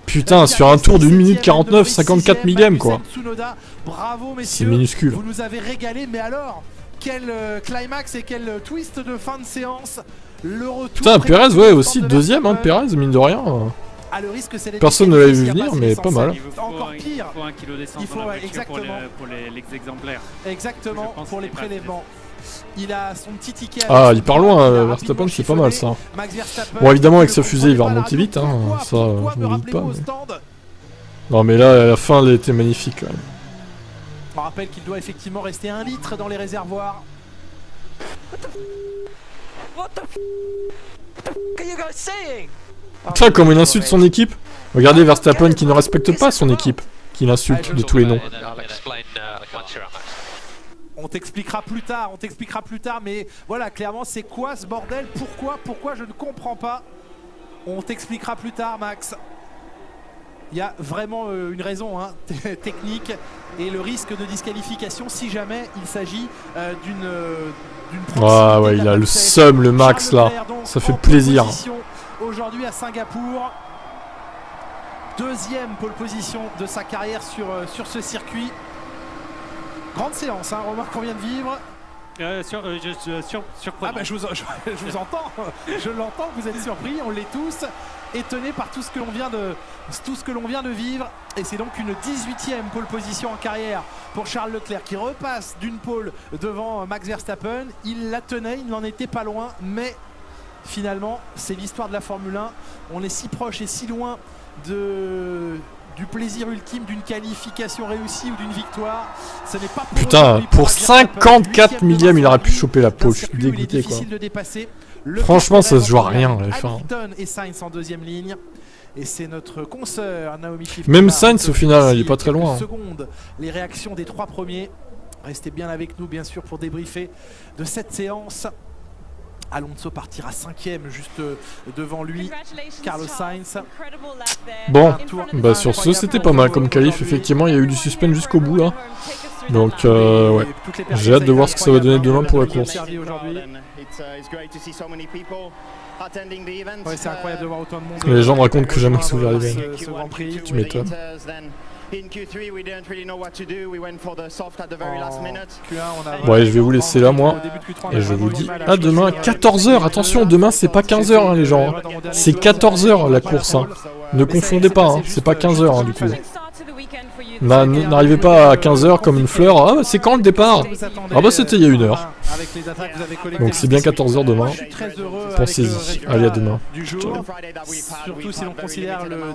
Putain sur un tour de 1 minute 49, 54 millième quoi. C'est minuscule. Vous nous avez régalé mais alors quel climax et quel twist de fin de séance. Le retour. Putain, Perez, ouais, aussi deuxième, hein, Perez, mine de rien. Personne ne l'avait vu venir, mais pas mal. Encore pire. Il faut 1 kg d'essence dans la voiture pour les exemplaires. Exactement, pour les prélèvements. Il a son petit ticket. Ah, il part loin, Verstappen, c'est pas mal ça. Bon, évidemment, avec sa fusée, il va remonter vite, hein, ça, je me doute pas. Mais... Non, mais là, la fin, elle était magnifique quand même. On rappelle qu'il doit effectivement rester 1 litre dans les réservoirs. Putain, comme il insulte son équipe. Regardez Verstappen qui ne respecte pas son équipe, qui l'insulte de tous les noms. On t'expliquera plus tard, mais voilà, clairement, c'est quoi ce bordel? Pourquoi je ne comprends pas? On t'expliquera plus tard, Max. Il y a vraiment une raison hein, technique et le risque de disqualification si jamais il s'agit d'une ah ouais, il a le seum le Max là, ça fait plaisir. Aujourd'hui à Singapour, deuxième pole position de sa carrière sur ce circuit. Grande séance, hein, Romain, qu'on vient de vivre. Surprenant. Ah bah je vous entends, je l'entends, vous êtes surpris, on l'est tous, étonnés par tout ce que l'on vient de vivre. Et c'est donc une 18e pole position en carrière pour Charles Leclerc qui repasse d'une pole devant Max Verstappen. Il la tenait, il n'en était pas loin, mais finalement c'est l'histoire de la Formule 1. On est si proche et si loin du plaisir ultime d'une qualification réussie ou d'une victoire. Ce n'est pas pour putain, pour 54 millième il aurait pu choper la pole, je suis dégoûté quoi. Franchement ça se joue à rien la fin. Hamilton et Sainz en deuxième ligne. Et c'est notre consoeur Naomi Chifka. Même Sainz au final, il est pas très loin. Seconde, les réactions des 3 premiers. Restez bien avec nous bien sûr pour débriefer de cette séance. Alonso partira 5e juste devant lui. Carlos Sainz. Bon, bah sur ce, c'était pas mal comme qualif. Effectivement, il y a eu du suspense jusqu'au bout là. Donc, ouais, j'ai hâte de voir ce que ça va donner demain pour la course. Ouais, c'est incroyable de voir autant de monde. Les gens me racontent que j'aimerais sauver l'event. Ce Grand Prix. Tu m'étonnes. Ouais, je vais vous laisser là, moi. Et je vous dis à demain, 14h. Attention, demain, c'est pas 15h, hein, les gens. C'est 14h la course. Hein. Ne confondez pas, hein. C'est pas 15h, hein, du coup. N'arrivez pas à 15h comme une fleur. Ah, c'est quand le départ? Ah, bah, c'était il y a 1 heure. Donc, c'est bien 14h demain. Pensez-y. Allez, à demain. Surtout si l'on considère le